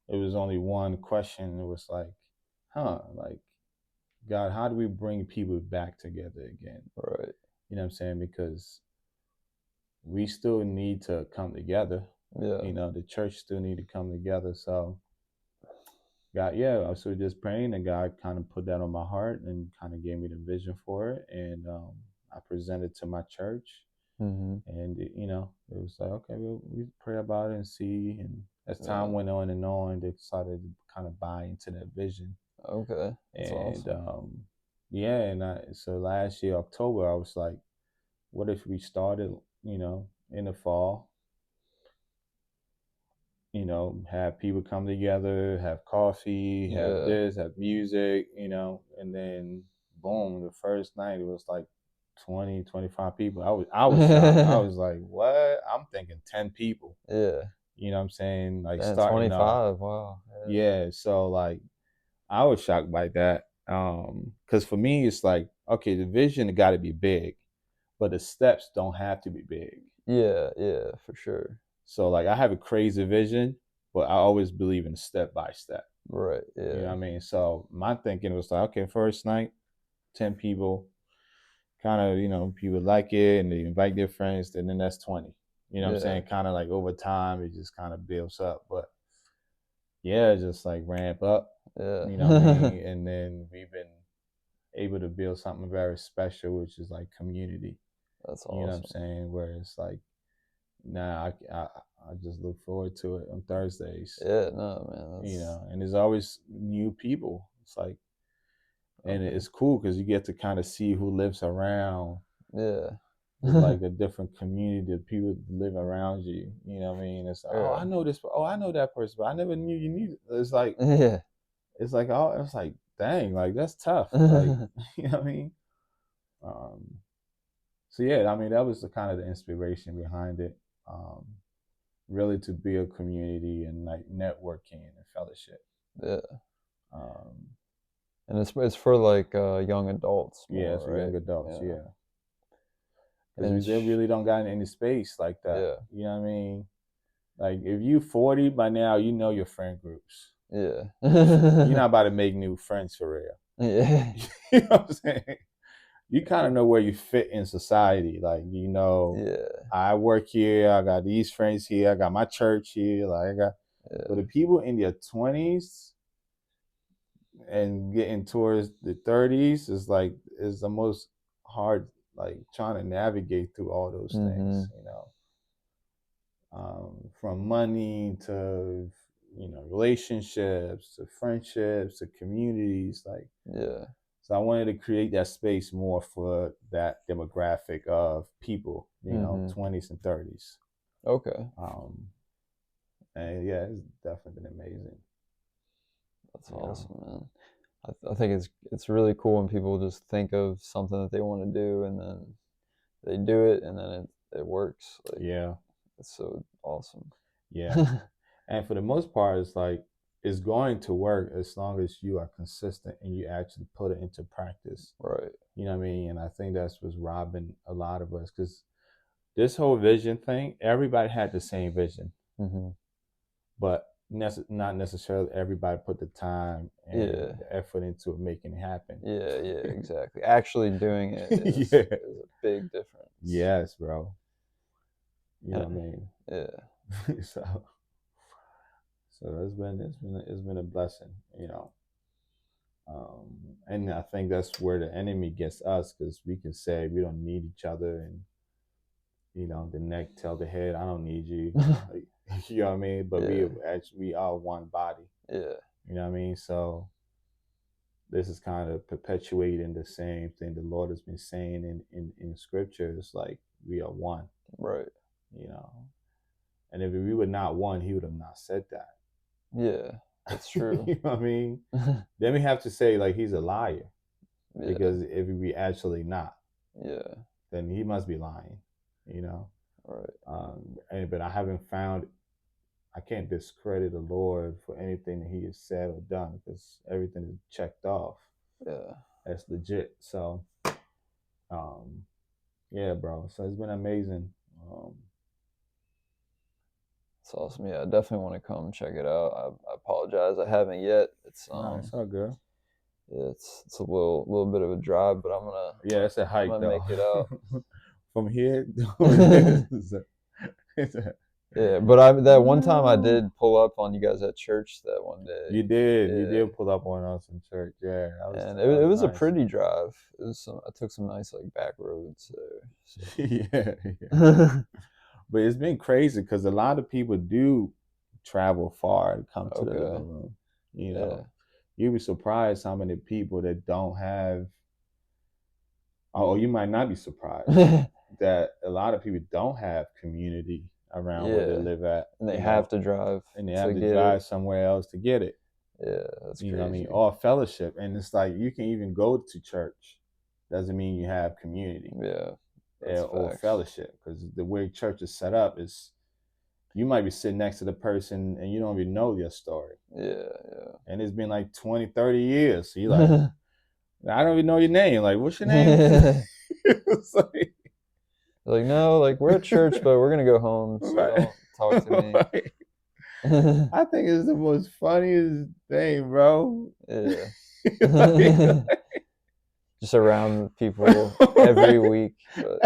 it was only one question. It was like, like God, how do we bring people back together again? right. You know what I'm saying? Because we still need to come together. Yeah. The church still need to come together. So God, yeah, I was just praying, and God kind of put that on my heart and kind of gave me the vision for it, and I presented to my church, Mhm. and it was like, okay, we pray about it and see, and as time Yeah. went on, they decided to kind of buy into that vision, Okay. That's and awesome. yeah, and so last year October, I was like, what if we started, in the fall, have people come together, have coffee, have Yeah. this, have music, and then boom, the first night it was like 20, 25 people. I was shocked. I was like, what? I'm thinking 10 people. Yeah. You know what I'm saying? Like Damn, starting off. 25. Wow. Yeah. So like I was shocked by that. Because for me it's like, okay, the vision gotta be big, but the steps don't have to be big. Yeah. Yeah. For sure. So like I have a crazy vision, but I always believe in step by step. Right. You know Yeah. what I mean? So my thinking was like, okay, first night, 10 people, kind of, people like it and they invite their friends, then that's 20. You know what I'm Yeah. saying? Kind of like over time, it just kind of builds up. But yeah, just like ramp up, you know what I Yeah. mean? And then we've been able to build something very special, which is like community. That's You know what I'm awesome. saying? Where it's like, nah, I just look forward to it on Thursdays, Yeah. No, man. That's and there's always new people. It's like, and okay. it's cool because you get to kind of see who lives around. Yeah. It's like a different community of people that live around you. You know what I mean? It's like, oh, I Yeah. know this. Oh, I know that person, but I never knew you knew. Yeah. It's like, dang, like that's tough. Like, you know what I mean? Um, so yeah, I mean that was the kind of the inspiration behind it. Um, really to build community and like networking and fellowship. Yeah. Um, And it's for like young adults yeah, more, for right? young adults. Yeah. Yeah, because And they really don't got any space like that. yeah. You know what I mean? Like if you 40 by now, you know your friend groups. Yeah. You're not about to make new friends for real. Yeah. You know what I'm saying? You kind of know where you fit in society. Like Yeah. I work here. I got these friends here. I got my church here. Like I got, but the Yeah. people in their 20s and getting towards the 30s is the most hard. Like trying to navigate through all those things. Mhm. From money to relationships to friendships to communities, like, Yeah. so I wanted to create that space more for that demographic of people, Mhm. 20s and 30s. Okay. um, and yeah, it's definitely been amazing. That's you know awesome, man. I think it's really cool when people just think of something that they want to do and then they do it and then it works. Like yeah, it's so awesome. yeah. And for the most part, it's like it's going to work as long as you are consistent and you actually put it into practice. Right. You know what I mean? And I think that's what's robbing a lot of us, because this whole vision thing, everybody had the same vision, Mhm. but not necessarily everybody put the time and Yeah. the effort into making it happen. Yeah, yeah, exactly. Actually doing it Yeah. is a big difference. Yes, bro. You know And what I mean? yeah. so it's been a blessing, and I think that's where the enemy gets us, because we can say we don't need each other, and the neck tell the head, I don't need you. Like, you know what I mean? But Yeah. we are one body. Yeah. You know what I mean? So this is kind of perpetuating the same thing the Lord has been saying in scriptures, like we are one, Right. you know. And if we were not one, he would have not said that. Yeah. That's true. You know what I mean? Then we have to say like he's a liar, Yeah. because if we actually not, Yeah. then he must be lying, you know. Right. But I haven't found. I can't discredit the Lord for anything that He has said or done, because everything is checked off. Yeah. That's legit. So, um, yeah, bro. So it's been amazing. Um, It's awesome. Yeah, I definitely want to come check it out. I apologize. I haven't yet. It's nah, it's all good. yeah, it's a little bit of a drive, but Yeah, it's a I'm hike gonna though. make it out. from here to over there. Yeah, but that one time I did pull up on you guys at church that one day. You Yeah, did pull up on us in church. Yeah, and that it was was a nice. pretty drive. It was I took some nice like back roads there. Yeah, yeah. So But it's been crazy because a lot of people do travel far to come to the okay, living room. You yeah, know, you'd be surprised how many people that don't have. Oh, you might not be surprised that a lot of people don't have community around where they yeah, live at. and they You have know, to drive and they to have to get it. drive somewhere else to get it. Yeah, that's You know what I mean? crazy. Or fellowship. And it's like you can even go to church. Doesn't mean you have community Yeah, that's or facts. fellowship. Because the way church is set up is you might be sitting next to the person and you don't even know their story. Yeah, And it's been like 20, 30 years. So you're like, yeah. I don't even know your name. Like, what's your name? It's like, Like no, like we're at church, but we're gonna go home, so right, don't talk to me. right. I think it's the most funniest thing, bro. Yeah. Like, Just around people every right? week, but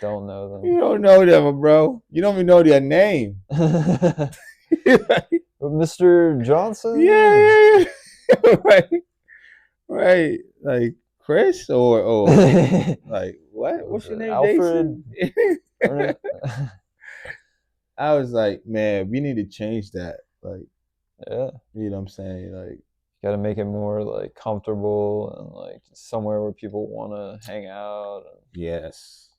don't know You don't know them, bro. You don't even know their name. them. Like, But Mr. Johnson? yeah, yeah, right, right. Like Chris or like what? Was What's your it name, Alfred? Jason? Ernest? I was like, man, we need to change that. Like, Yeah. you know what I'm saying? Like, Got to make it more like comfortable and like somewhere where people want to hang out. And yes,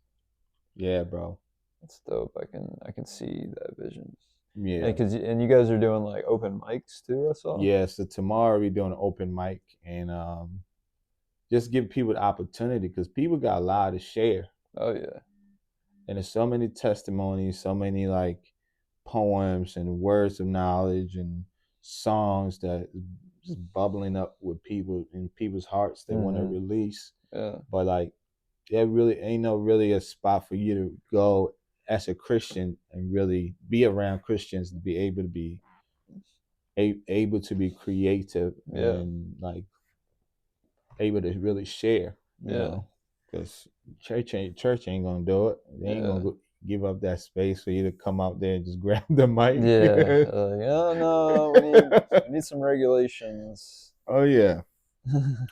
yeah, bro. it's dope. I can see that vision. And Yeah, and you guys are doing like open mics too, I saw. yeah. So tomorrow we're doing an open mic and just give people the opportunity because people got a lot to share. Oh yeah. And there's so many testimonies, so many like poems and words of knowledge and songs that just bubbling up with people in people's hearts they want to Mhm. release. Yeah. But like there really ain't no really a spot for you to go as a Christian and really be around Christians to be able to be able to be creative Yeah. and like able to really share, you Yeah. know, because church ain't gonna do it. They ain't gonna Yeah. give up that space for you to come out there and just grab the mic. Yeah. Like, oh no, we need some regulations. Oh yeah,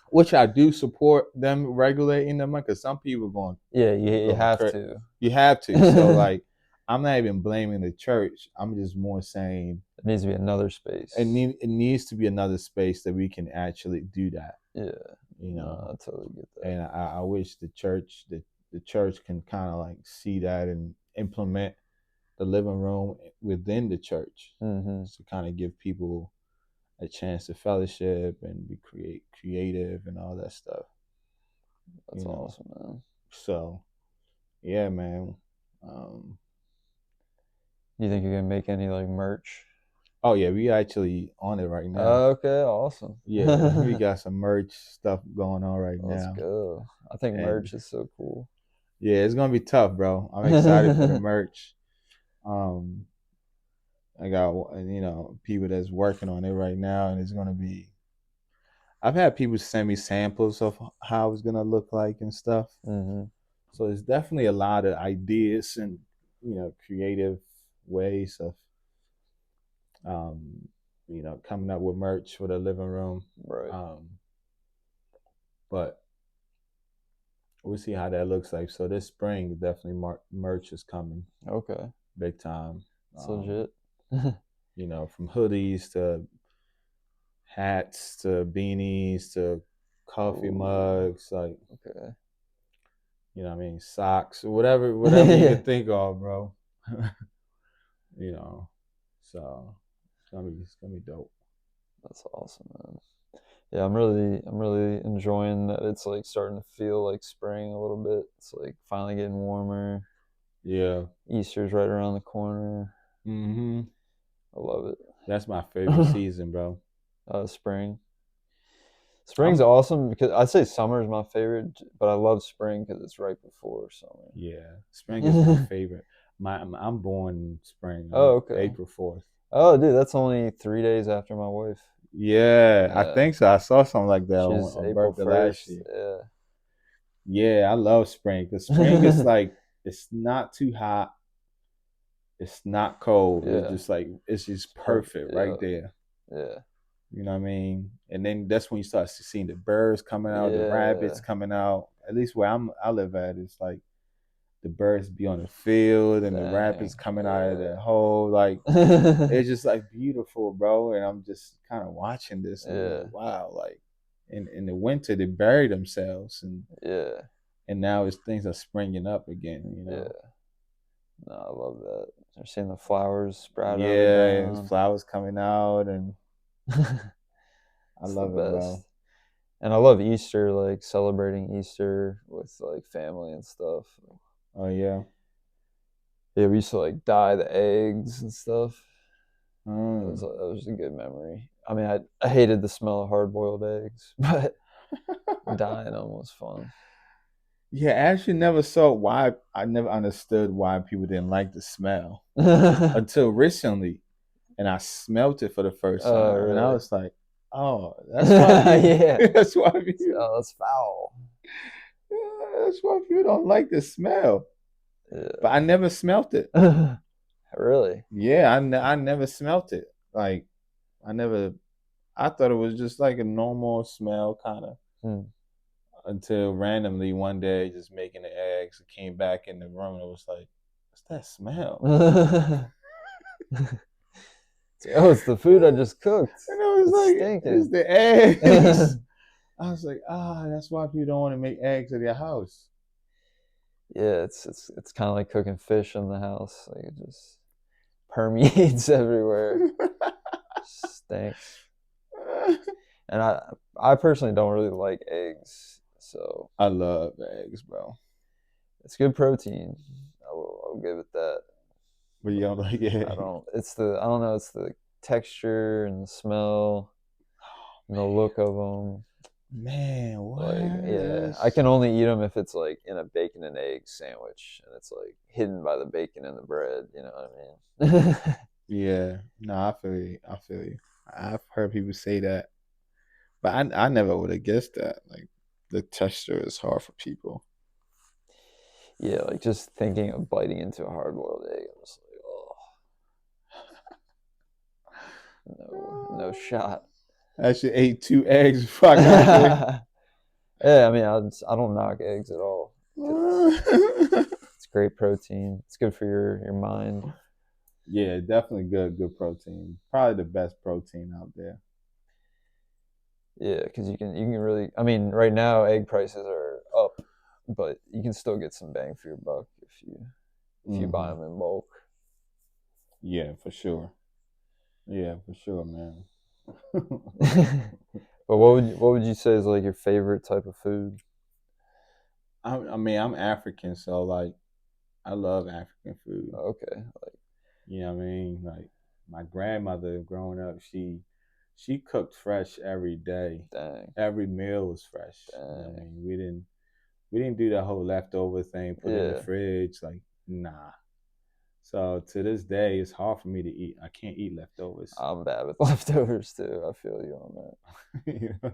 which I do support them regulating them because some people Yeah, you going have crazy. to. You have to. So It like, I'm not even blaming the church. I'm just more saying needs to be another space. it needs to be another space that we can actually do that. Yeah. You No, know, I totally get that. and I wish the church can kind of like see that and implement the living room within the church Mhm. to kind of give people a chance to fellowship and be creative and all that stuff, That's you know. awesome, man. So yeah, man. Um, You think you're gonna make any like merch? oh yeah, we actually on it right now. Okay, awesome. Yeah, we got some merch stuff going on right Let's now, go. I think and merch is so cool. yeah, it's gonna be tough, bro. I'm excited for the merch. Um, I got people that's working on it right now, and it's gonna be. I've had people send me samples of how it's gonna look like and stuff. Mhm. So it's definitely a lot of ideas and creative ways of um, coming up with merch for the living room. Right. Um, but we'll see how that looks like. So this spring, definitely merch is coming Okay. big time. It's legit. From hoodies to hats to beanies to coffee Oh, mugs, like okay. what I mean, socks, whatever you can think of, bro. you know, so it's gonna be dope. That's awesome, man. Yeah, I'm really enjoying that it's like starting to feel like spring a little bit. It's like finally getting warmer. Yeah. Easter's right around the corner. Mm-hmm. I love That's my favorite it. season, bro. Spring. Spring's I'm awesome because I'd say summer is my favorite, but I love spring because it's right before Yeah, spring is my summer. favorite. I'm born in spring. I'm Oh, okay. April 4th. Oh, dude, that's only 3 days after my wife. Yeah, I Yeah, think so. I saw something like that she's on April birthday last 1st. year. Yeah, Yeah, I love spring because spring is like it's not too hot, it's not cold. It's Yeah, just like it's it's just perfect. perfect Yeah, right there. yeah, You know what I mean? And then that's when you start seeing the birds coming out, the rabbits yeah. coming out. At least where I live at, it's like the birds be on the field and the rabbits Dang. coming out of Yeah. the hole. Like it's just like beautiful, bro. And I'm just kind of watching this and I'm like, Yeah, wow, like in the winter they bury themselves yeah, and now it's things are springing up again, yeah. No, I love that. You're seeing the flowers sprout out of the Yeah, and ground. flowers coming out and I It's the love it, bro. best. And I love Easter, like celebrating Easter with like family and stuff. Oh yeah. Yeah, we used to like dye the eggs and stuff. Mm. That was a good memory. I mean, I hated the smell of hard boiled eggs, but dyeing them was fun. Yeah, I actually never saw why. I never understood why people didn't like the smell until recently, and I smelt it for the first Oh, time, and I really? was like, "Oh, that's why people. Yeah. That's why people. Oh, that's foul. Yeah, that's why people don't like the smell." But I Yeah. never smelt it. Really? Yeah, I never smelt it. Like I never. I thought it was just like a normal smell, kind of. Hmm. Until randomly one day, just making the eggs, I came back in the room and it was like, "What's that smell?" Oh, it's the food I just cooked. And I was It's like, "It's stinking. the Yeah, eggs." I was like, that's why people don't want to make eggs at their house. it's kind of like cooking fish in the house. Like it just permeates everywhere. Stinks. And I personally don't really like eggs, so I love eggs, bro. it's good protein. I'll give it that. But you don't like I eggs. don't. It's the I don't know. It's the texture and the smell and the look of them. Man, Like, what? yeah, I can only eat them if it's like in a bacon and egg sandwich, and it's like hidden by the bacon and the bread. You know what I mean? Yeah. No, I feel you. I feel you. I've heard people say that, but I never would have guessed that. Like the texture is hard for people. Yeah, like just thinking of biting into a hard boiled egg, I'm just like, oh, no shot. I actually ate 2 eggs before I got there. Yeah, I mean, I don't knock eggs at all because it's great protein. It's good for your mind. Yeah, definitely good protein. Probably the best protein out there. Yeah, because you can really. I mean, right now egg prices are up, but you can still get some bang for your buck if you buy Hmm. them in bulk. Yeah, for sure. Yeah, for sure, man. But what would you say is like your favorite type of food? I mean, I'm African, so like I love African food. Okay, You know what I mean? Like my grandmother growing up, she cooked fresh every day. dang, Every meal was fresh. You know what I dang, mean? We didn't do that whole leftover thing, put it in the yeah. fridge. Like, nah. So to this day, it's hard for me to eat. I can't eat leftovers. I'm bad with leftovers too. I feel you on that. you know,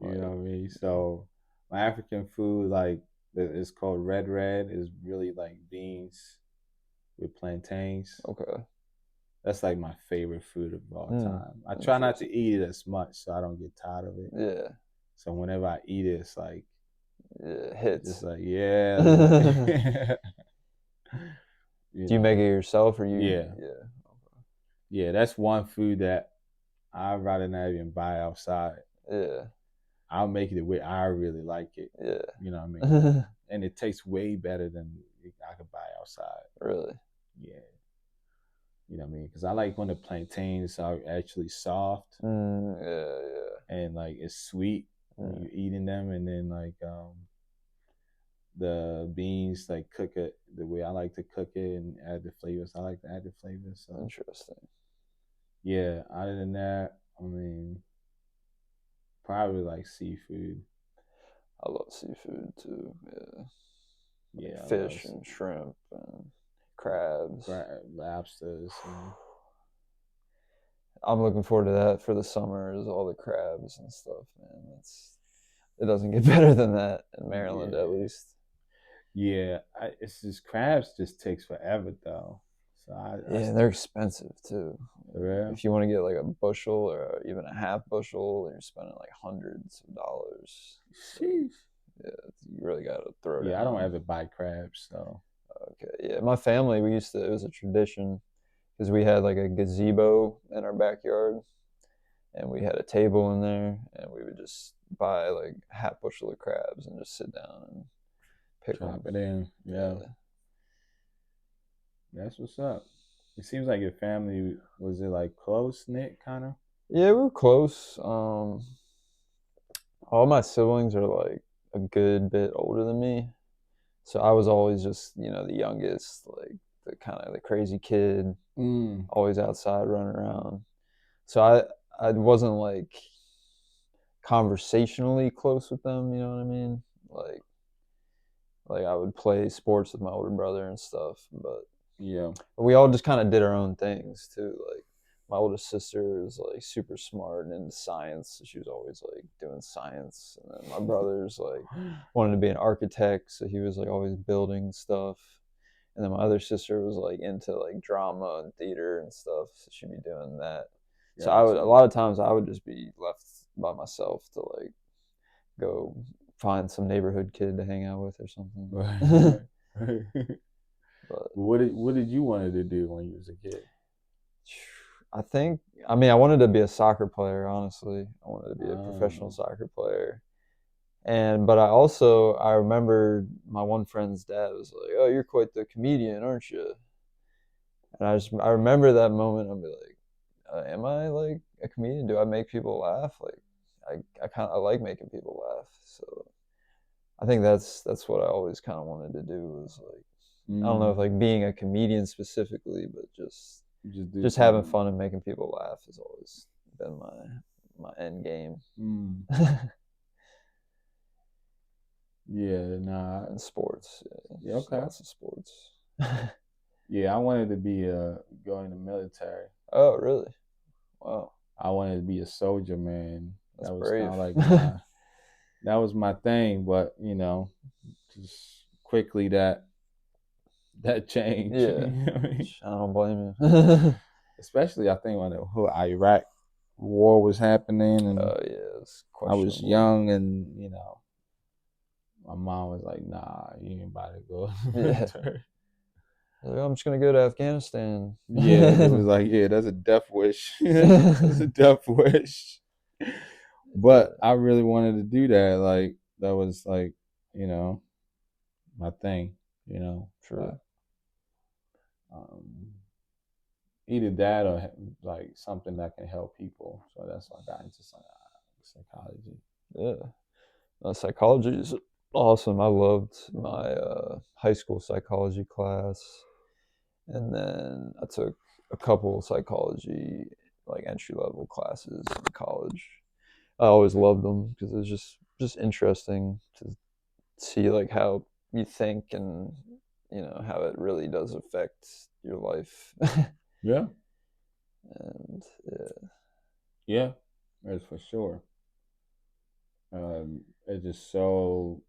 I'm you know like, what I mean? So my African food, like it's called red, is really like beans with plantains. okay, That's like my favorite food of all hmm, time. I try not to interesting. eat it as much so I don't get tired of it. Yeah, So whenever I eat it, yeah, it it's just hits. like yeah, it's Do like you you make it know, yourself or you? yeah, Yeah, yeah. That's one food that I'd rather not even buy outside. yeah, I'll make it the way I really like it. You know what I mean? yeah. And it tastes way better than I could buy outside. Really? Yeah, you know what I mean? Because I like when the plantains are actually soft Yeah, and like it's sweet yeah, when yeah. you're eating them, and then like the beans like cook it the way I like to cook it and add the flavors. I like to add the flavors. So Interesting. yeah, other than that, I mean, probably like seafood. I love seafood too. Yeah, like Yeah, I love fish and shrimp and crabs. lobsters. I'm looking forward to that for the summer. Is all the crabs and stuff, man. it doesn't get better than that in Maryland, at Yeah, least. yeah. It's just crabs just takes forever though. So I Yeah, they're still expensive too. for real. If you want to get like a bushel or even a half bushel, you're spending like hundreds of dollars. So Sheesh. yeah, you really got to throw Yeah, I don't down. ever buy crabs though. Okay, yeah, my family we used to. It was a tradition because we had like a gazebo in our backyard, and we had a table in there, and we would just buy like half bushel of crabs and just sit down and pick them. Chop it in. Yeah, Yeah, that's what's up. It seems like your family was it like close knit kind of. yeah, we were close. All my siblings are like a good bit older than me, so I was always just the youngest, like the kind of the crazy kid, Mm, always outside running around. So I wasn't like conversationally close with them. You know what I mean? Like like I would play sports with my older brother and stuff, but yeah. we all just kind of did our own things too. Like my oldest sister was like super smart and into science, so she was always like doing science. And then my brother's like wanted to be an architect, so he was like always building stuff. And then my other sister was like into like drama and theater and stuff, so she'd be doing that. So I would a Gotcha. lot of times I would just be left by myself to like go find some neighborhood kid to hang out with or Right, something. right, right. But What did you wanted to do when you was a kid? I think, I mean, I wanted to be a soccer player, honestly. I wanted to be a professional Oh, soccer player. But I remember my one friend's dad was like, "Oh, you're quite the comedian, aren't you?" And I remember that moment. I'd be like, "Am I like a comedian? Do I make people laugh? Like, I like making people laugh." So I think that's what I always kind of wanted to do was like, I don't know if mm, like being a comedian specifically, but just do just having something. fun and making people laugh has always been my end game. Mm, yeah, nah. And sports, yeah, Yeah, just okay. lots of sports. Yeah, I wanted to be go in the military. Oh, really? Wow, I wanted to be a soldier, man. that's That was kind brave. of like my that was my thing, but just quickly that changed. You Yeah, know what I mean? I don't blame you. Especially I think when the whole Iraq war was happening and Oh yeah, it's I was questionable. young and my mom was like, "Nah, you ain't about to go to the Yeah, military." like, I'm just gonna go to Afghanistan. Yeah, it was like, "Yeah, that's a death wish. That's a death wish." But Yeah, I really wanted to do that. Like that was like, you know, my thing. true. But um, either that or like something that can help people. So that's why I got into psychology. Yeah, psychology is awesome. I loved my high school psychology class. And then I took a couple psychology like entry level classes in college. I always loved them because it was just interesting to see like how you think and how it really does affect your life. Yeah, And yeah, yeah, that's for sure. It's just so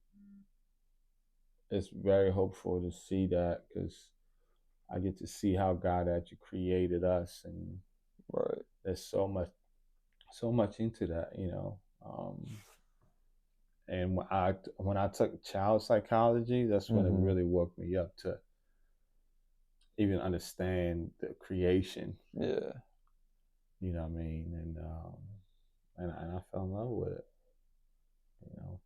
it's very hopeful to see that because I get to see how God actually created us, and right. there's so much into that. And when I took child psychology, that's when it Mm-hmm. really woke me up to even understand the creation. Yeah, You know what I mean? And I fell in love with it. You know.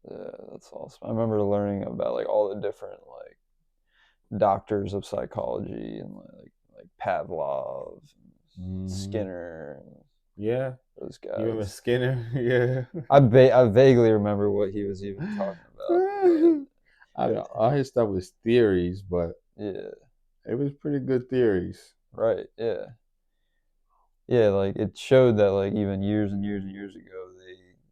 yeah, that's awesome. I remember learning about like all the different like doctors of psychology and like Pavlov, and Hmm. Skinner, and Yeah. those You remember guys. Skinner? Yeah. I vaguely remember what he was even talking about, but I mean, all his stuff was theories, but yeah, it was pretty good theories. right, yeah, yeah. Like it showed that like even years and years and years ago,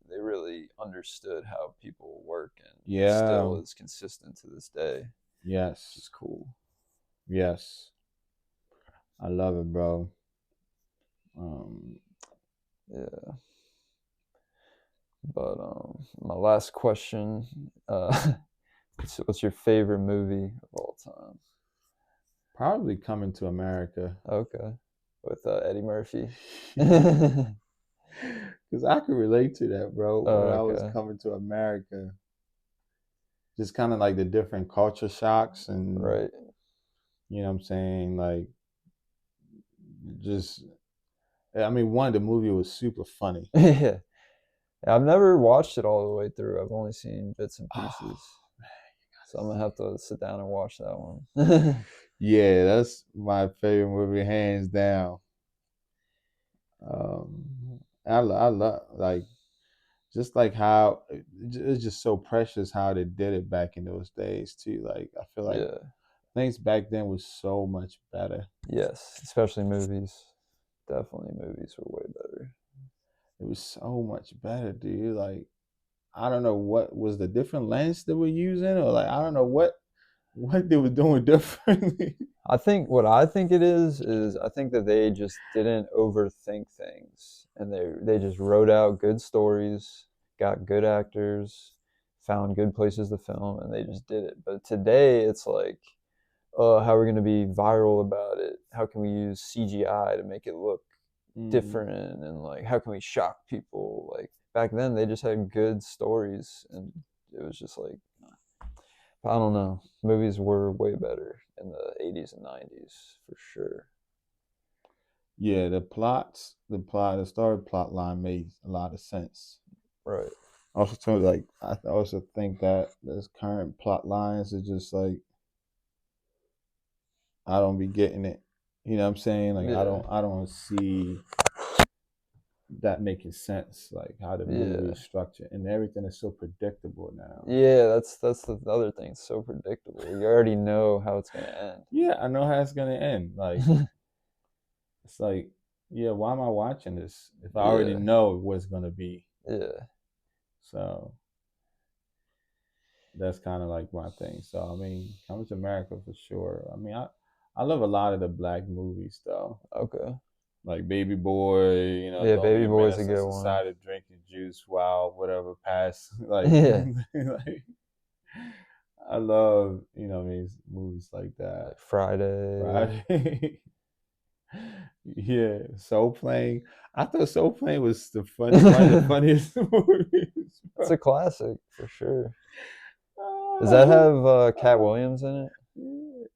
they really understood how people work, and it Yeah. still is consistent to this day, which Yes. is cool. Yes. I love it, bro. Um, Yeah, But my last question: what's your favorite movie of all time? Probably Coming to America. Okay, with Eddie Murphy. Because I could relate to that, bro. When I was Okay, coming to America, just kind of like the different culture shocks, and right. you know what I'm saying, like just I mean, one, the movie was super funny. Yeah, I've never watched it all the way through. I've only seen bits and Oh, pieces, so I'm gonna have to sit down and watch that one. yeah, that's my favorite movie, hands down. I love like just like how it's just so precious how they did it back in those days too. Like I feel like Yeah. things back then was so much better. Yes, especially movies. Definitely movies were way better. It was so much better, dude. Like I don't know what was the different lens that we're using, or like I don't know what they were doing differently. I think what I think it is I think that they just didn't overthink things and they just wrote out good stories, got good actors, found good places to film and they just did it. But today it's like, how are we going to be viral about it? How can we use CGI to make it look Mm. different and like how can we shock people? Like back then they just had good stories and it was just like I don't know. Movies were way better in the 80s and 90s for sure. Yeah, the story plot line made a lot of sense. Right. Also, too, like I also think that this current plot lines are just like I don't be getting it. You know what I'm saying? Like Yeah. I don't see that making sense. Like how the movie is Yeah. structured and everything is so predictable now. Yeah, that's the other thing. It's so predictable. You already know how it's gonna Yeah, I know how it's gonna end. Like end. it's like, yeah, why am I watching this if I already Yeah. know what it's gonna be? Yeah. So that's kind of like my thing. So I mean, Coming to America for sure. I mean, I love a lot of the black movies though, Okay. like Baby Boy. You know, Yeah, Lonely Baby a Boy's a Menace to good one. Society, drinking juice while whatever pass. Like, Yeah. like I love movies like that. Like Friday. Friday. Yeah, Soul Plane. I thought Soul Plane was one of the That's funniest movies, bro. a classic for sure. Does that Ah, have Cat ah, Williams in it? yeah.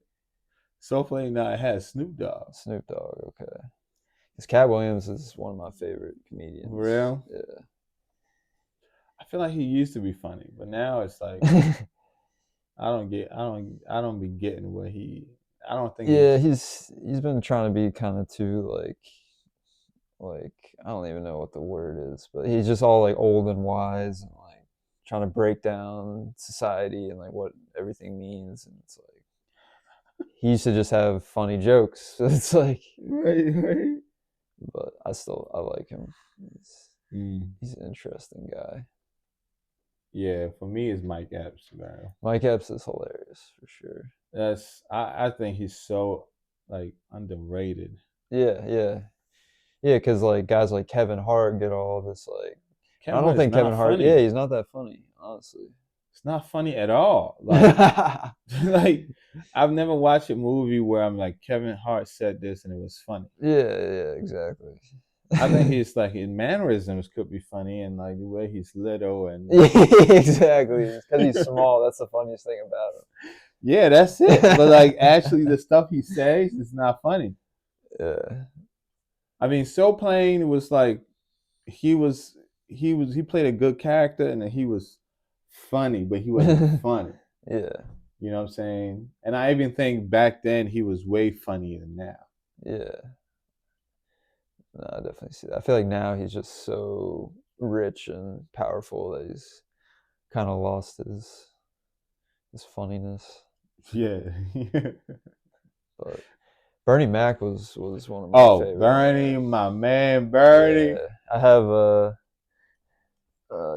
Soul Plane now it has Snoop Dogg. Snoop Dogg, okay. Because Cat Williams is one of my favorite For comedians. real? I feel like he used to be funny, but now it's like Yeah. I don't be getting I don't think Yeah, he's he's been trying to be kind of too like I don't even know what the word is, but he's just all like old and wise and like trying to break down society and like what everything means and it's like he used to just have funny jokes. So it's like right, right. but I like him. He's Mm. he's an interesting guy. Yeah, for me it's Mike Epps, man. Mike Epps is hilarious for sure. I think he's so like underrated. Yeah, yeah. Yeah, because like guys like Kevin Hart get all this like I Kevin don't Hart is think Kevin not Hart. Yeah, funny. he's not that funny, honestly. It's not funny at all. Like Yeah, like I've never watched a movie where I'm like Kevin Hart said this and it was funny. yeah, exactly. I think he's like his mannerisms could be funny and like the way he's little and Yeah, exactly. Because he's small. That's the funniest thing about yeah, that's it. But like actually the stuff he says is not funny. him. I mean, Soul Plane was like he was he played a good character and he was funny, but he wasn't Yeah. funny. Yeah. You know what I'm saying? And I even think back then he was way funnier than now. Yeah. No, I definitely see that. I feel like now he's just so rich and powerful that he's kind of lost his funniness. Yeah. But Bernie Mac was one of my Oh, favorite. Bernie, my man, Bernie. Yeah, I have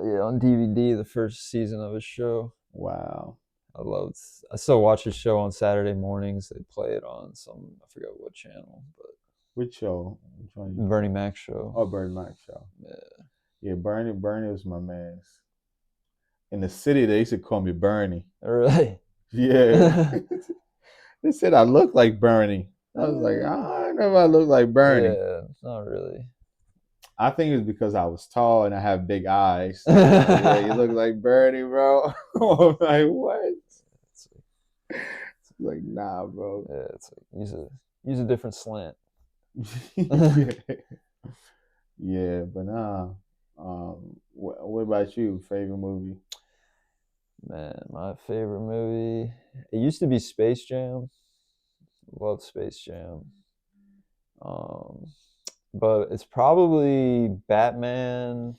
yeah on DVD the first season of his show. Wow. I loved. I still watch his show on Saturday mornings. They play it on some I forgot what channel, but Which show? Which one? Bernie Mac show. Oh, Bernie Mac show. Yeah, Yeah, Bernie was my man. In the city, they used to call me Bernie. Really? Yeah, they said I look like Bernie. I was like, I don't know if I look like Bernie. Yeah, not really. I think it's because I was tall and I have big eyes. They were like, yeah, you look like Bernie, bro. I'm like, what? It's Like, nah, bro. yeah, it's like use a different slant. Yeah, Man, yeah, but nah. What about you? Favorite movie? my favorite movie. It used to be Space Jam. Love Space Jam. Um, but it's probably Batman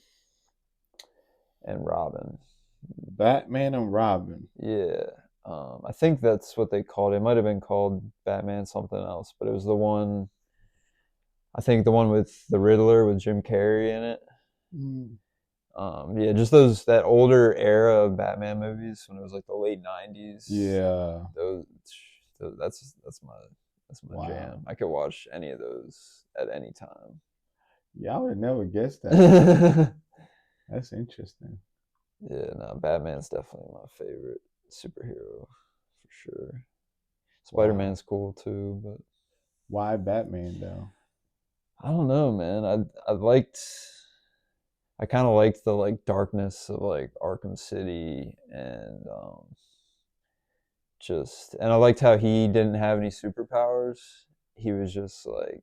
and Robin. Batman and Robin. Yeah. I think that's what they called it. It might have been called Batman something else, but it was the one. I think the one with the Riddler with Jim Carrey in it. Mm. Yeah, just that older era of Batman movies when it was like the late '90s. Yeah. Those, that's my Wow. jam. I could watch any of those at any time. Yeah, I would have never guessed that. Yeah, That's interesting. no, Batman's definitely my favorite superhero for sure. Spider Wow. Man's cool too, but Why Batman though? I don't know, man. I kind of liked the like darkness of like Arkham City and and I liked how he didn't have any superpowers. He was just like,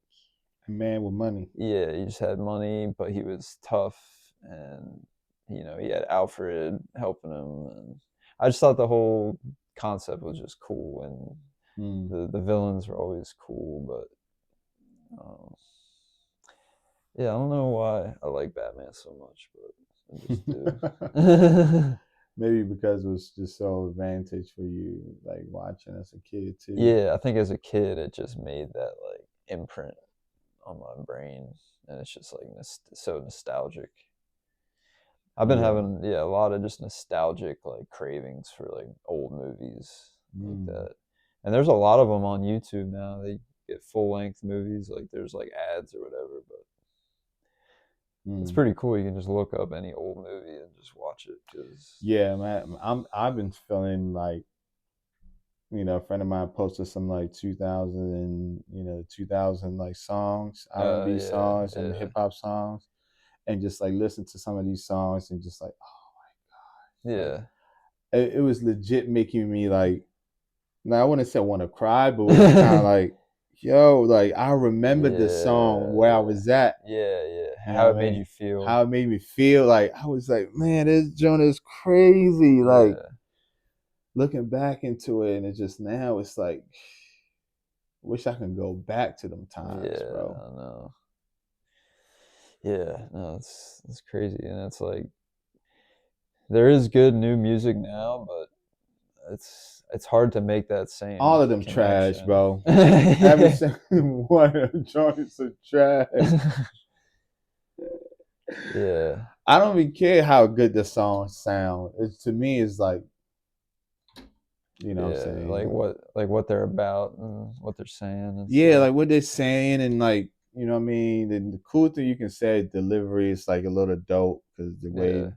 A man with money. yeah, he just had money, but he was tough, and he had Alfred helping him, and I just thought the whole concept was just cool, and Hmm. the villains were always cool, but um, yeah, I don't know why I like Batman so much, but I just do. Maybe because it was just so advantage for you, like watching as a kid too. Yeah, I think as a kid it just made that like imprint on my brain, and it's just like so nostalgic. I've been Yeah. having a lot of just nostalgic like cravings for like old movies like Mm. that, and there's a lot of them on YouTube now. They get full length movies, like there's like ads or whatever, but it's Mm. pretty cool. You can just look up any old movie and just watch it because Yeah, man. I've been feeling like a friend of mine posted some like 2000 and 2000 like songs, R&B yeah, songs and yeah, hip hop songs, and just like listen to some of these songs and just like like yeah, it was legit making me like, now I wouldn't say I want to cry, but it was kind of yeah, like, yo, like I remember this song where I yeah, was at. yeah. You How know it what I made mean? you feel? How it made me feel. Like I was like, man, this joint is crazy. Like Yeah, looking back into it, and it's just now it's like, wish I could go back to them times, yeah. bro. I know. Yeah, no, it's crazy, and it's like there is good new music now, but it's hard to make that same All of them trash, connection. bro. Every single one of them joints are trash. Yeah, I don't even care how good the songs sound. It's, to me, it's like, what I'm yeah, saying? like what they're about and what they're saying and Yeah, stuff. like what they're saying, and like, what I mean? The cool thing you can say, delivery is like a little dope because the way Yeah,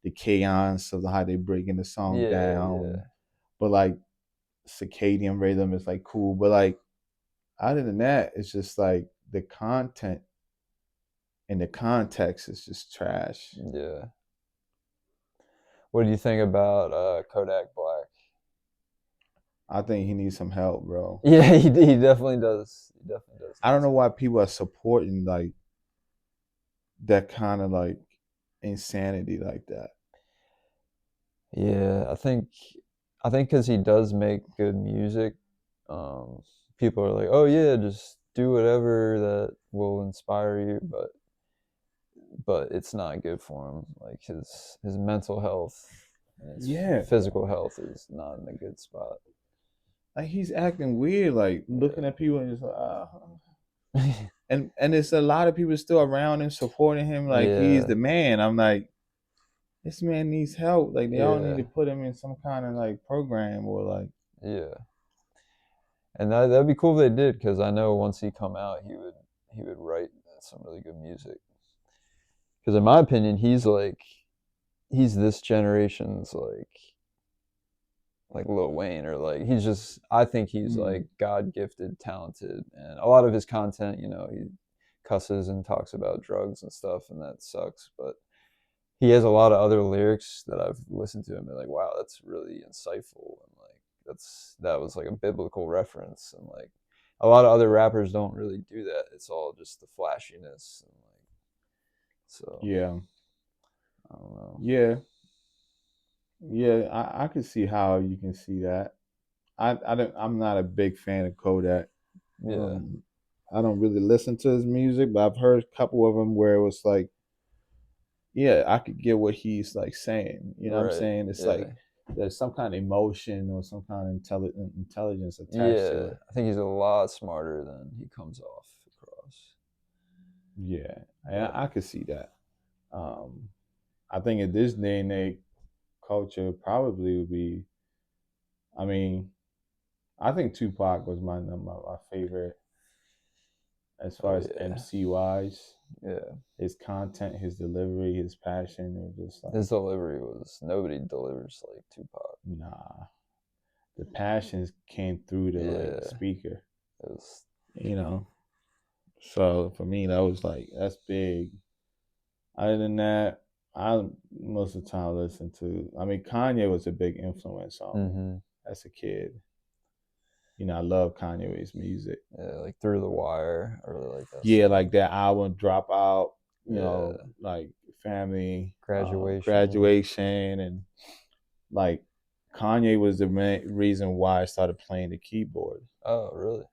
the chaos of how they breaking the song yeah, down. yeah, But like circadian rhythm is like cool. But like other than that, it's just like the content and the context is just trash. yeah. What do you think about Kodak Black? I think he needs some help, bro. Yeah, he definitely does. He definitely does I don't need know some why help. people are supporting like that kind of like insanity like that. Yeah, I think because he does make good music, um, people are like, oh yeah, just do whatever that will inspire you, but it's not good for him. Like his mental health and his Yeah, physical health is not in a good spot. like he's acting weird, like looking Yeah, at people and just like, and it's a lot of people still around him supporting him, like he's yeah, the man. I'm like, this man needs help. Like they all need to yeah, put him in some kind of like program or like, yeah. And that'd be cool if they did, because I know once he come out, he would write some really good music. Because in my opinion, he's this generation's like Lil Wayne, or like he's just, I think he's Mm. like God gifted, talented, and a lot of his content, he cusses and talks about drugs and stuff, and that sucks. But he has a lot of other lyrics that I've listened to and been like, wow, that's really insightful, and like that was like a biblical reference, and like a lot of other rappers don't really do that. It's all just the flashiness, and like so Yeah, I don't know. yeah, yeah. I can see how you can see that. I'm not a big fan of Kodak. Yeah, Um, I don't really listen to his music, but I've heard a couple of them where it was like, yeah, I could get what he's like saying. You know what I'm right. saying? It's like Yeah, there's some kind of emotion or some kind of intelligence attached to yeah. it. I think he's a lot smarter than he comes off across. Yeah, and But I could see that. Um, I think in this day and age, culture probably would be. I mean, I think Tupac was my favorite as far oh as yeah, MC wise. yeah. His content, his delivery, his passion were just like, His delivery was, nobody delivers like Tupac. nah. The passions came through the like Yeah, speaker, it was. you know. So for me, that was like that's big. Other than that, I most of the time listen to. I mean, Kanye was a big influence on me Mm-hmm. as a kid. I love Kanye's music. Yeah, like Through the Wire. I really like that Yeah, like song. that album Dropout, Yeah, like Family, Graduation. Graduation, and like Kanye was the main reason why I started playing the keyboard Oh, really?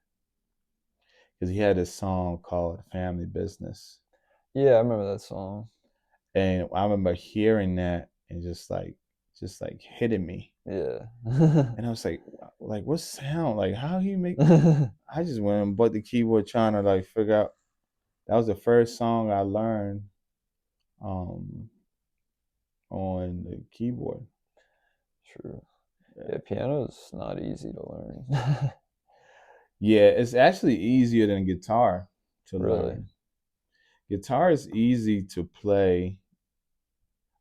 because he had a song called Family Business. Yeah, I remember that song. And I remember hearing that and just like hitting me. Yeah. And I was like what sound? Like how he make I just went and bought the keyboard trying to like figure out that was the first song I learned um on the keyboard. True. Yeah. Yeah, piano's not easy to learn. Yeah, it's actually easier than guitar to Really? learn. Guitar is easy to play,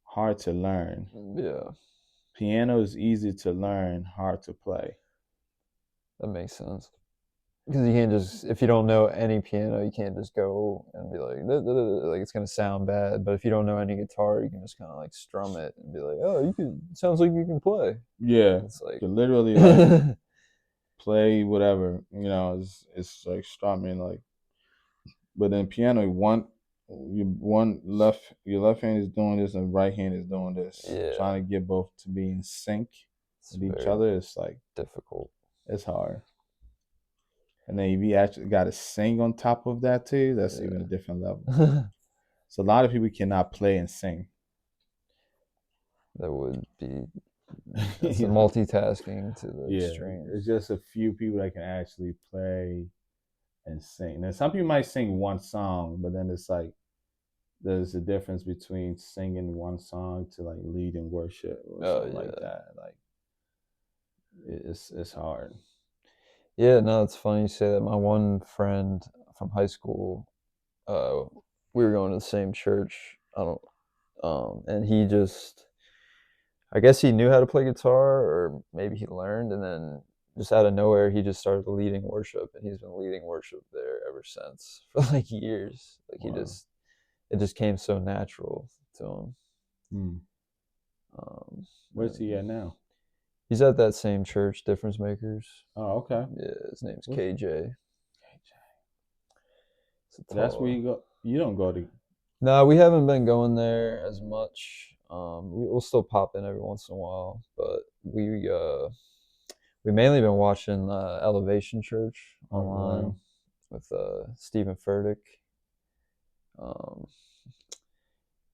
hard to learn. Yeah, Piano is easy to learn, hard to play. that makes sense. Because you can't just, if you don't know any piano, you can't just go and be like, "Duh, duh, duh, duh," like it's gonna sound bad. But if you don't know any guitar, you can just kind of like strum it and be like, oh, you can. Sounds like you can play. Yeah, And it's like, you can literally like play whatever, it's like strumming like but then piano one left your left hand is doing this and right hand is doing this. yeah, Trying to get both to be in sync it's with each very other, it's like difficult. it's hard. And then if you actually gotta sing on top of that too, that's even a Yeah, different level. So a lot of people cannot play and sing. that would be. That's the you know? multitasking to the Yeah. extreme. It's just a few people that can actually play and sing. Now some people might sing one song, but then it's like there's a difference between singing one song to like leading worship or Oh something like yeah, that. Like it's hard. yeah. No, it's funny you say that. My one friend from high school, uh, we were going to the same church. I don't, and he just, I guess he knew how to play guitar, or maybe he learned, and then just out of nowhere, he just started leading worship, and he's been leading worship there ever since for like years. Like he Wow. just, it just came so natural to him. Hmm. Um, Where's he and at now? he's at that same church, Difference Makers. Oh, okay. Yeah, his name's What's KJ. It's a that's where tall. you go? You don't go to. No, we haven't been going there as much. We'll still pop in every once in a while, but we mainly been watching Elevation Church Oh online wow. with Stephen Furtick. Um,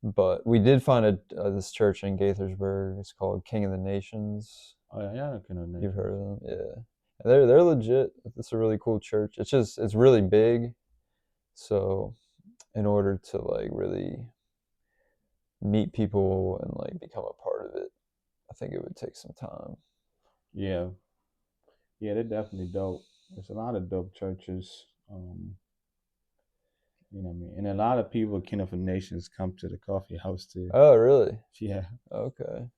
but we did find this church in Gaithersburg. It's called King of the Nations. Oh yeah, y'all don't know You've nations. heard of them, yeah? And they're legit. It's a really cool church. It's just it's really big. So in order to like really meet people and like become a part of it, I think it would take some time. Yeah, yeah, they're definitely dope. There's a lot of dope churches. You know what I mean? And a lot of people, Kingdom of Nations, come to the coffee house too. Oh, really? Yeah. Okay.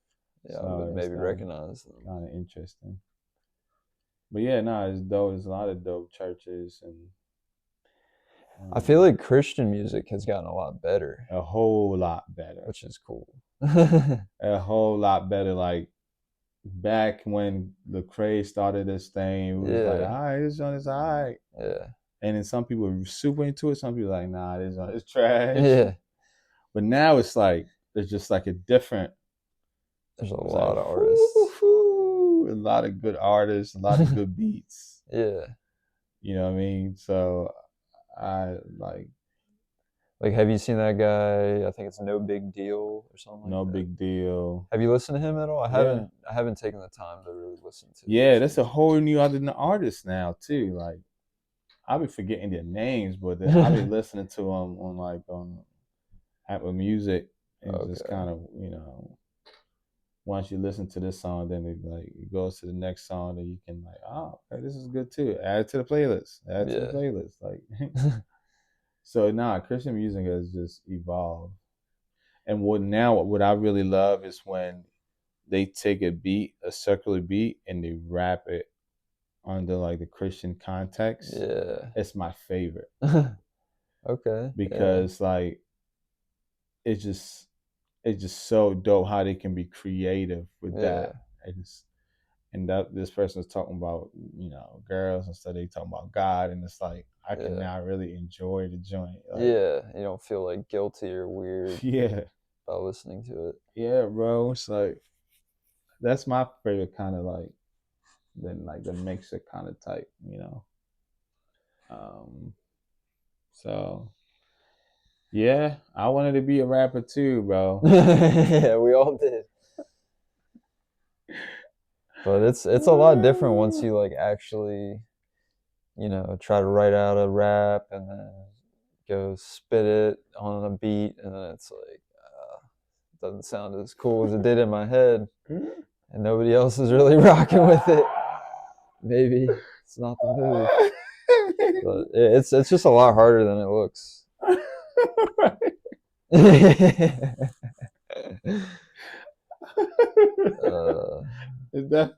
Yeah, I would So it's maybe recognize them. kind of interesting. But yeah, no, it's dope. There's a lot of dope churches and I feel um, like Christian music has gotten a lot better, a whole lot better. which is cool. Yeah, A whole lot better. Like back when the craze started this thing, it was like, all right, this one is all right. yeah, And then some people were super into it. Some people were like, nah, this one is trash. yeah. But now it's like, there's just like a different, There's a it's like, lot of whoo, artists. whoo, a lot of good artists, a lot of good beats. Yeah. You know what I mean? So I like Like, have you seen that guy? I think it's No Big Deal or something like No that. Big Deal. Have you listened to him at all? I Yeah. haven't. I haven't taken the time to really listen to Yeah, his that's a music. whole new other artist now too. Like I'll be forgetting their names, but I'll be Okay. listening to them on like on Apple Music and just kind of, you know, once you listen to this song, then it goes to the next song, and you can like, oh, okay, this is good too. Add it to the playlist. Add it to the Yeah. playlist. Like, so nah, Christian music has just evolved. And what I really love is when they take a beat, a circular beat, and they rap it under like the Christian context. Yeah. It's my favorite Okay. Yeah. because like it's just it's just so dope how they can be creative with Yeah. that. And that this person is talking about, you know, girls instead they talking about God, and it's like I can Yeah. now really enjoy the joint. Like, Yeah. You don't feel like guilty or weird yeah, about listening to it. yeah, bro. It's like that's my favorite kind of like the mixer kind of type, you know. Um, so yeah, I wanted to be a rapper too, bro. Yeah, we all did. But it's a lot different once you like actually, try to write out a rap and then go spit it on a beat, and then it's like it doesn't sound as cool as it did in my head, and nobody else is really rocking with it. Maybe it's not the move, but it's just a lot harder than it looks. uh, it's, def-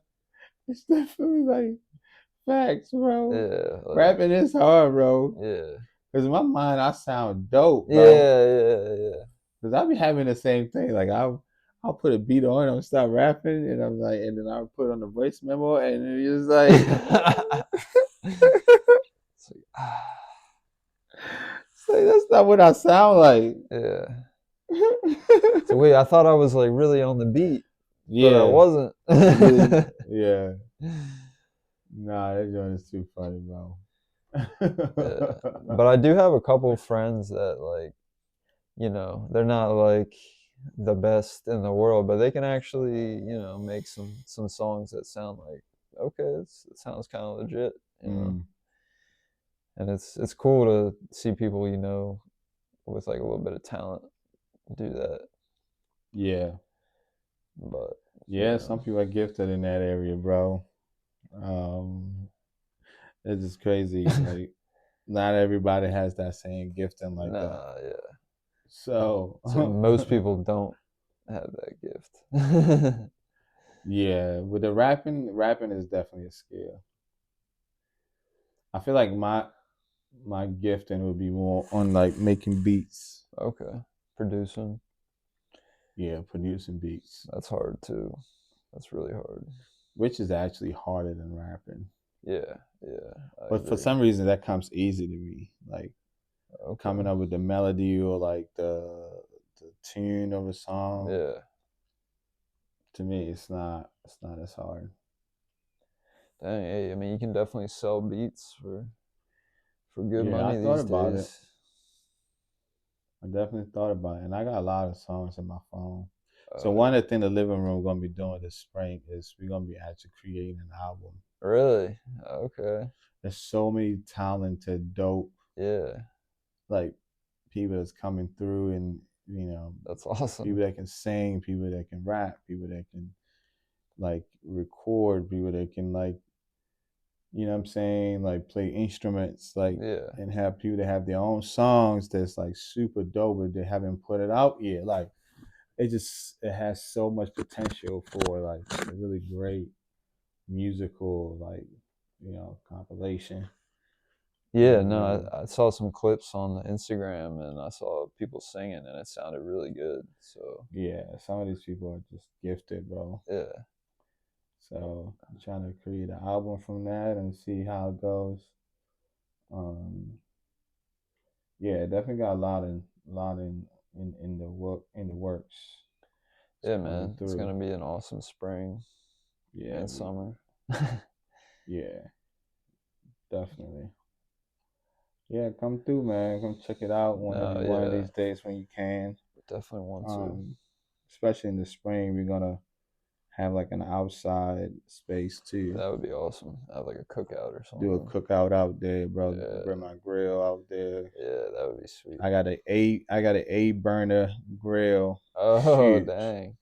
it's definitely like facts, bro. yeah, like Rapping is hard, bro. yeah, Cause in my mind, I sound dope, bro. yeah, yeah, yeah. Cause I be having the same thing. Like I'll put a beat on, I'll start rapping, and I'm like, and then I'll put on the voice memo, and it's like, It's like, ah, it's like that's not what I sound like. yeah. So wait, I thought I was like really on the beat, but I Yeah, wasn't. yeah. Nah, that joint is too funny, bro. Yeah. But I do have a couple friends that like, they're not like the best in the world, but they can actually, make some songs that sound like okay, it sounds kind of legit, Mm, and it's cool to see people with like a little bit of talent do that. yeah, But yeah. Some people are gifted in that area, bro. Um, it's just crazy. Like, not everybody has that same gifting like that. nah, yeah. So, So most people don't have that gift. yeah, with the rapping is definitely a skill. I feel like my gifting would be more on like making beats. Okay, producing, Yeah, producing beats, that's hard too. That's really hard. which is actually harder than rapping. Yeah, yeah, I But for agree. some reason, that comes easy to me. Like coming Okay, up with the melody or like the tune of a song. yeah. To me, it's not as hard. Dang, hey, I mean, you can definitely sell beats for good Yeah, I money thought these about it. days. I definitely thought about it, and I got a lot of songs in my phone. So one Yeah. of the things the living room we're gonna be doing this spring is we're gonna be actually creating an album. Really? Okay. There's so many talented, dope, Yeah, like people that's coming through, and that's awesome. people that can sing, people that can rap, people that can like record, people that can like you know what I'm saying, like play instruments, like, Yeah. and have people that have their own songs that's like super dope, but they haven't put it out yet. Like it has so much potential for like a really great musical like compilation. Yeah, And no, I saw some clips on the Instagram and I saw people singing and it sounded really good. So, yeah, some of these people are just gifted, bro. yeah. So I'm trying to create an album from that and see how it goes. Um, yeah, definitely got a lot in the works. It's Yeah, coming man. It's through. going to be an awesome spring Yeah, and summer. yeah, definitely. Yeah, come through, man. Come check it out No, one of yeah. these days when you can. Definitely want to. Um, Especially in the spring, we're gonna have like an outside space too. That would be awesome. Have like a cookout or Do a something. cookout out there, bro. Bring Yeah. my grill out there. Yeah, that would be sweet. I got an 8 burner grill. Oh, Huge. dang.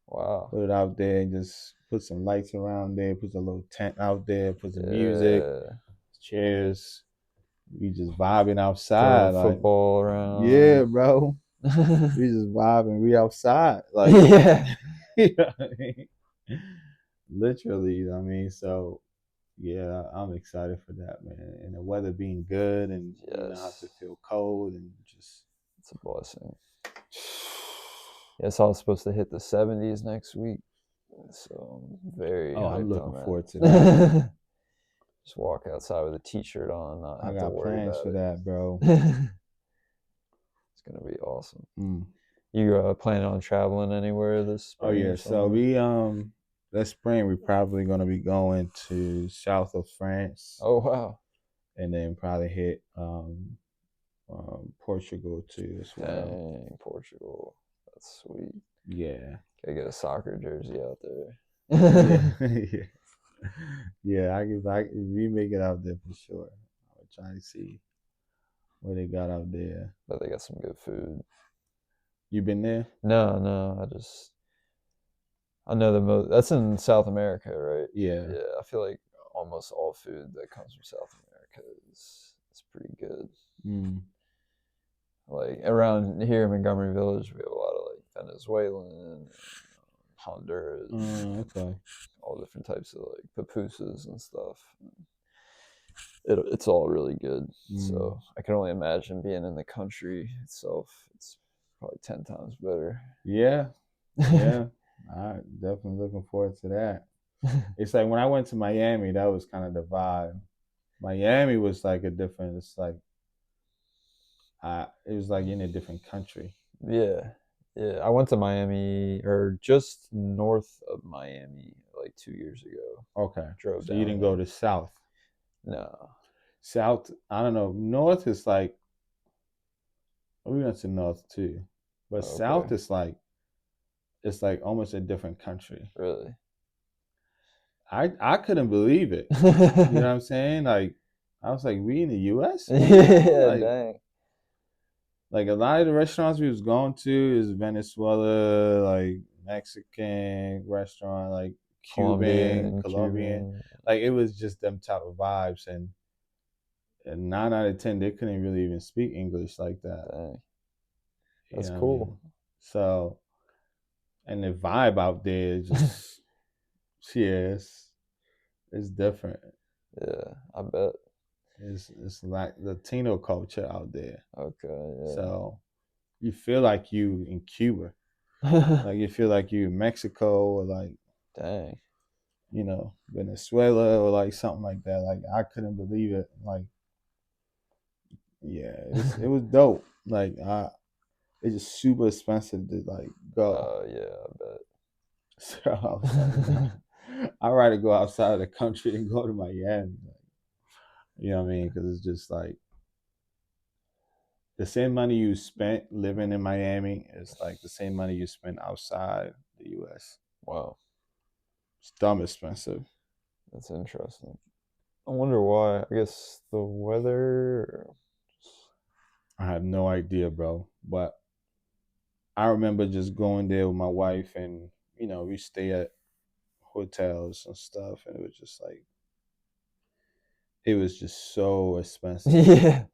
Wow. Put it out there and just put some lights around there. Put a little tent out there. Put some music, Yeah. chairs. We just vibing Throw a outside, like football yeah, around. bro. We just vibing. We outside, like Yeah. you know what I mean? Literally, you know what I mean. So yeah, I'm excited for that, man. And the weather being good, and you not have to Yes. feel cold, and just It's a blessing. Yeah, it's all supposed to hit the 70s next week. So I'm very oh, I'm hyped looking on forward to that. that. Just walk outside with a t-shirt on, not I have to got worry plans about for it. that, bro. It's gonna be awesome. Mm. You planning on traveling anywhere this Oh spring yeah, or so summer? we this spring we probably gonna be going to south of France, Oh wow. and then probably hit Portugal too as well. Dang, Portugal. That's sweet. Yeah, Gotta get a soccer jersey out yeah, there. yeah, yeah. We make it out there for sure. I'm trying to see what they got out there. But they got some good food. You been there? No, no, I know the most. That's in South America, right? Yeah. Yeah, I feel like almost all food that comes from South America is pretty good. Mm. Like around here in Montgomery Village, we have a lot of like Venezuelan, Honduras, Okay. all different types of like pupusas and stuff. It's all really good. Mm. So I can only imagine being in the country itself. It's probably 10 times better. Yeah. Yeah. I definitely looking forward to that. It's like when I went to Miami, that was kind of the vibe. Miami was like a different. It's like it was like in a different country. Yeah, yeah. I went to Miami or just north of Miami like 2 years ago. Okay. Drove So you down didn't go there. to South. No. South, I don't know. North is like we went to North too, but South Okay. is like it's like almost a different country. Really? I couldn't believe it. You know what I'm saying? Like I was like, we in the U.S. right now? Yeah, dang. Like a lot of the restaurants we was going to is Venezuela, like Mexican restaurant, like Cuban, Colombian, Colombian. Cuban. Like it was just them type of vibes, and 9 out of 10 they couldn't really even speak English like that. Dang. You That's know what I cool. mean? So and the vibe out there is just yes, it's different. Yeah, I bet. It's like Latino culture out there. Okay, So you feel like you in Cuba. yeah. Like you feel like you in Mexico or like, Dang. Venezuela or like something like that. Like I couldn't believe it. Like yeah, it was dope. Like it's just super expensive to like go. Oh, yeah, I So I was like, nah. bet. I'd rather go outside of the country and go to Miami. Like, you know what I mean? Because it's just like the same money you spent living in Miami is like the same money you spend outside the U.S. Wow, It's dumb expensive. that's interesting. I wonder why. I guess the weather. I have no idea, bro. But I remember just going there with my wife, and we stay at hotels and stuff, and it was just like it was just so expensive. Yeah.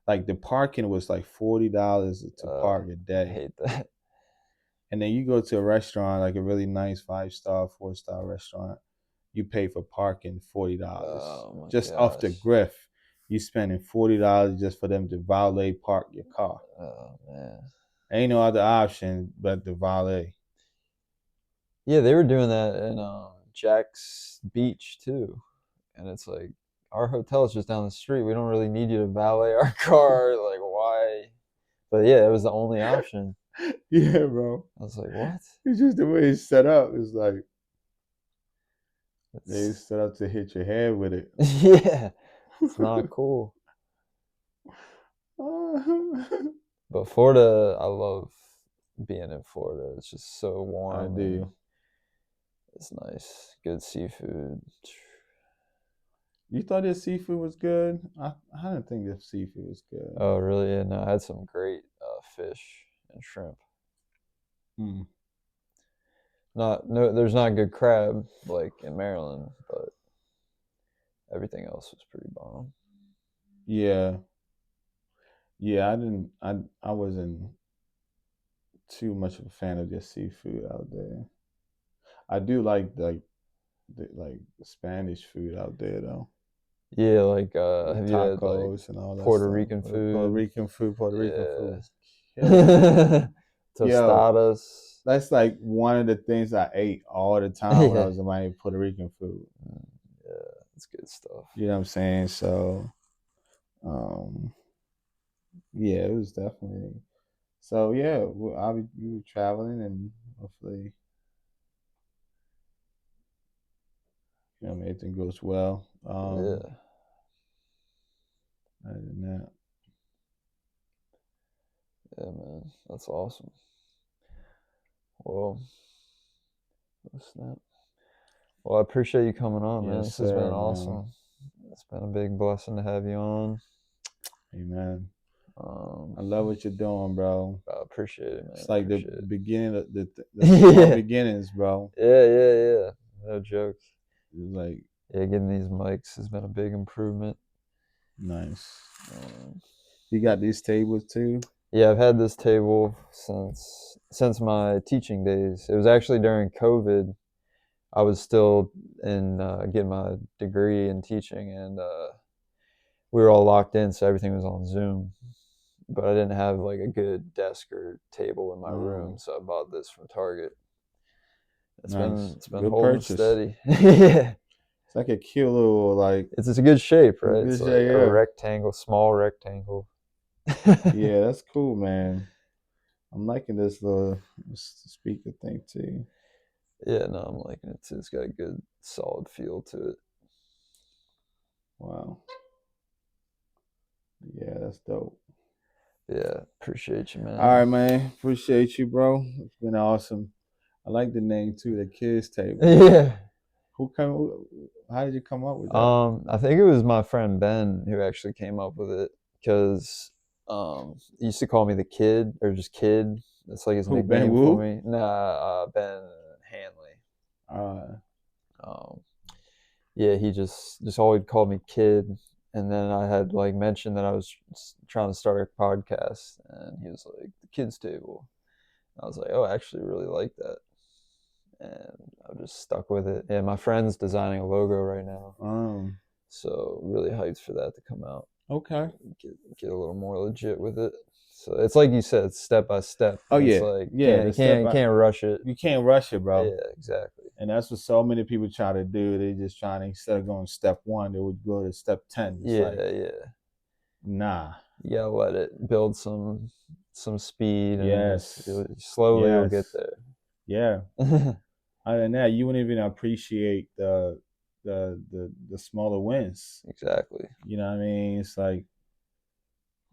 Like the parking was like $40 to park a I day. hate that. And then you go to a restaurant, like a really nice 5-star, 4-star restaurant, you pay for parking $40. Oh my Just off the gosh. griff, you spending $40 just for them to valet park your car. Oh man. Ain't no other option but the valet. Yeah, they were doing that in Jack's Beach too, and it's like our hotel is just down the street. We don't really need you to valet our car. Like, why? But yeah, it was the only option. Yeah, bro. I was like, what? It's just the way it's set up. It's like they It's set up to hit your head with it. yeah, it's not cool. But Florida, I love being in Florida. It's just so I warm and do. it's nice. Good seafood. You thought the seafood was good? I didn't think the seafood was good. Oh, really? Yeah, no, I had some great fish and shrimp. Hmm. Not no, there's not good crab like in Maryland, but everything else was pretty bomb. Yeah, yeah. I didn't. I wasn't too much of a fan of the seafood out there. I do like the Spanish food out there though. Yeah, like The have you had like tacos and all that Puerto stuff. Rican The Puerto food? Rican food. Puerto Rican food Yeah. was killer. Yo, Tostadas. that's like one of the things I ate all the time when I Yeah. was in my Puerto Rican food. Yeah, it's good stuff. You know what I'm saying? So, um, yeah, it was definitely. So yeah, I'll be we were traveling and hopefully, everything goes well. Yeah. Other than that, Yeah, man. That's awesome. Well, oh, snap. Well, I appreciate you coming on, man. yes, This has been sir, man. awesome. It's been a big blessing to have you on. Amen. Um, I love what you're doing, bro. I appreciate it, man. It's like the Appreciate beginning of the small it. beginnings, bro. Yeah, yeah, yeah. No joke. It's like Yeah, getting these mics has been a big improvement. nice. Um, You got these tables too? yeah, I've had this table since my teaching days. It was actually during COVID. I was still in getting my degree in teaching, and we were all locked in, so everything was on Zoom. But I didn't have like a good desk or table in my room, Oh, so I bought this from Target. nice. It's been Good holding purchase. steady. Yeah, It's like a cute little like it's a good shape, it's right? good It's shit, like a yeah. rectangle, small rectangle. Yeah, Yeah, that's cool, man. I'm liking this little speaker thing too. no, I'm liking it too. It's got a good, solid feel to it. Wow. Yeah, that's dope. Yeah, appreciate you, All right, man. man. Appreciate you, bro. It's been awesome. I like the name too, the kids table. Yeah. Who come? How did you come up with that? I think it was my friend Ben who actually came up with it because he used to call me the kid or just kid. That's like his Who, Ben nickname for Wu? me. Nah, Ben Hanley. Uh, Um, yeah, he just always called me kid. And then I had like mentioned that I was trying to start a podcast, and he was like the kids table. I was like, oh, I actually really like that, and I just stuck with it. And my friend's designing a logo right now, um, so really hyped for that to come out. okay. Get a little more legit with it. So it's like you said, step by step, Oh and it's yeah, like yeah. The step you by, can't rush it. you can't rush it, bro. Yeah, exactly. And that's what so many people try to do. They just trying to, instead of going step one, they would go to step 10. It's like, Yeah, yeah. nah. You gotta let it build some speed, and just Yes, slowly you'll get yes, there. yeah. Other than that, you wouldn't even appreciate the smaller wins. Exactly. You know what I mean? It's like,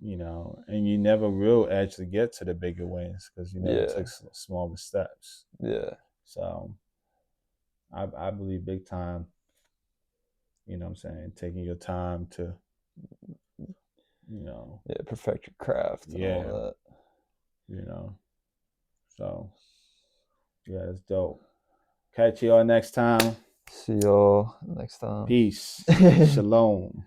and you never will actually get to the bigger wins because you never took Yeah, smaller steps. yeah, So I believe big time. You know what I'm saying? Taking your time to, you know, yeah. Perfect your craft and all yeah, that. you know. So yeah, it's dope. Catch y'all next time. See y'all next time. Peace. Shalom.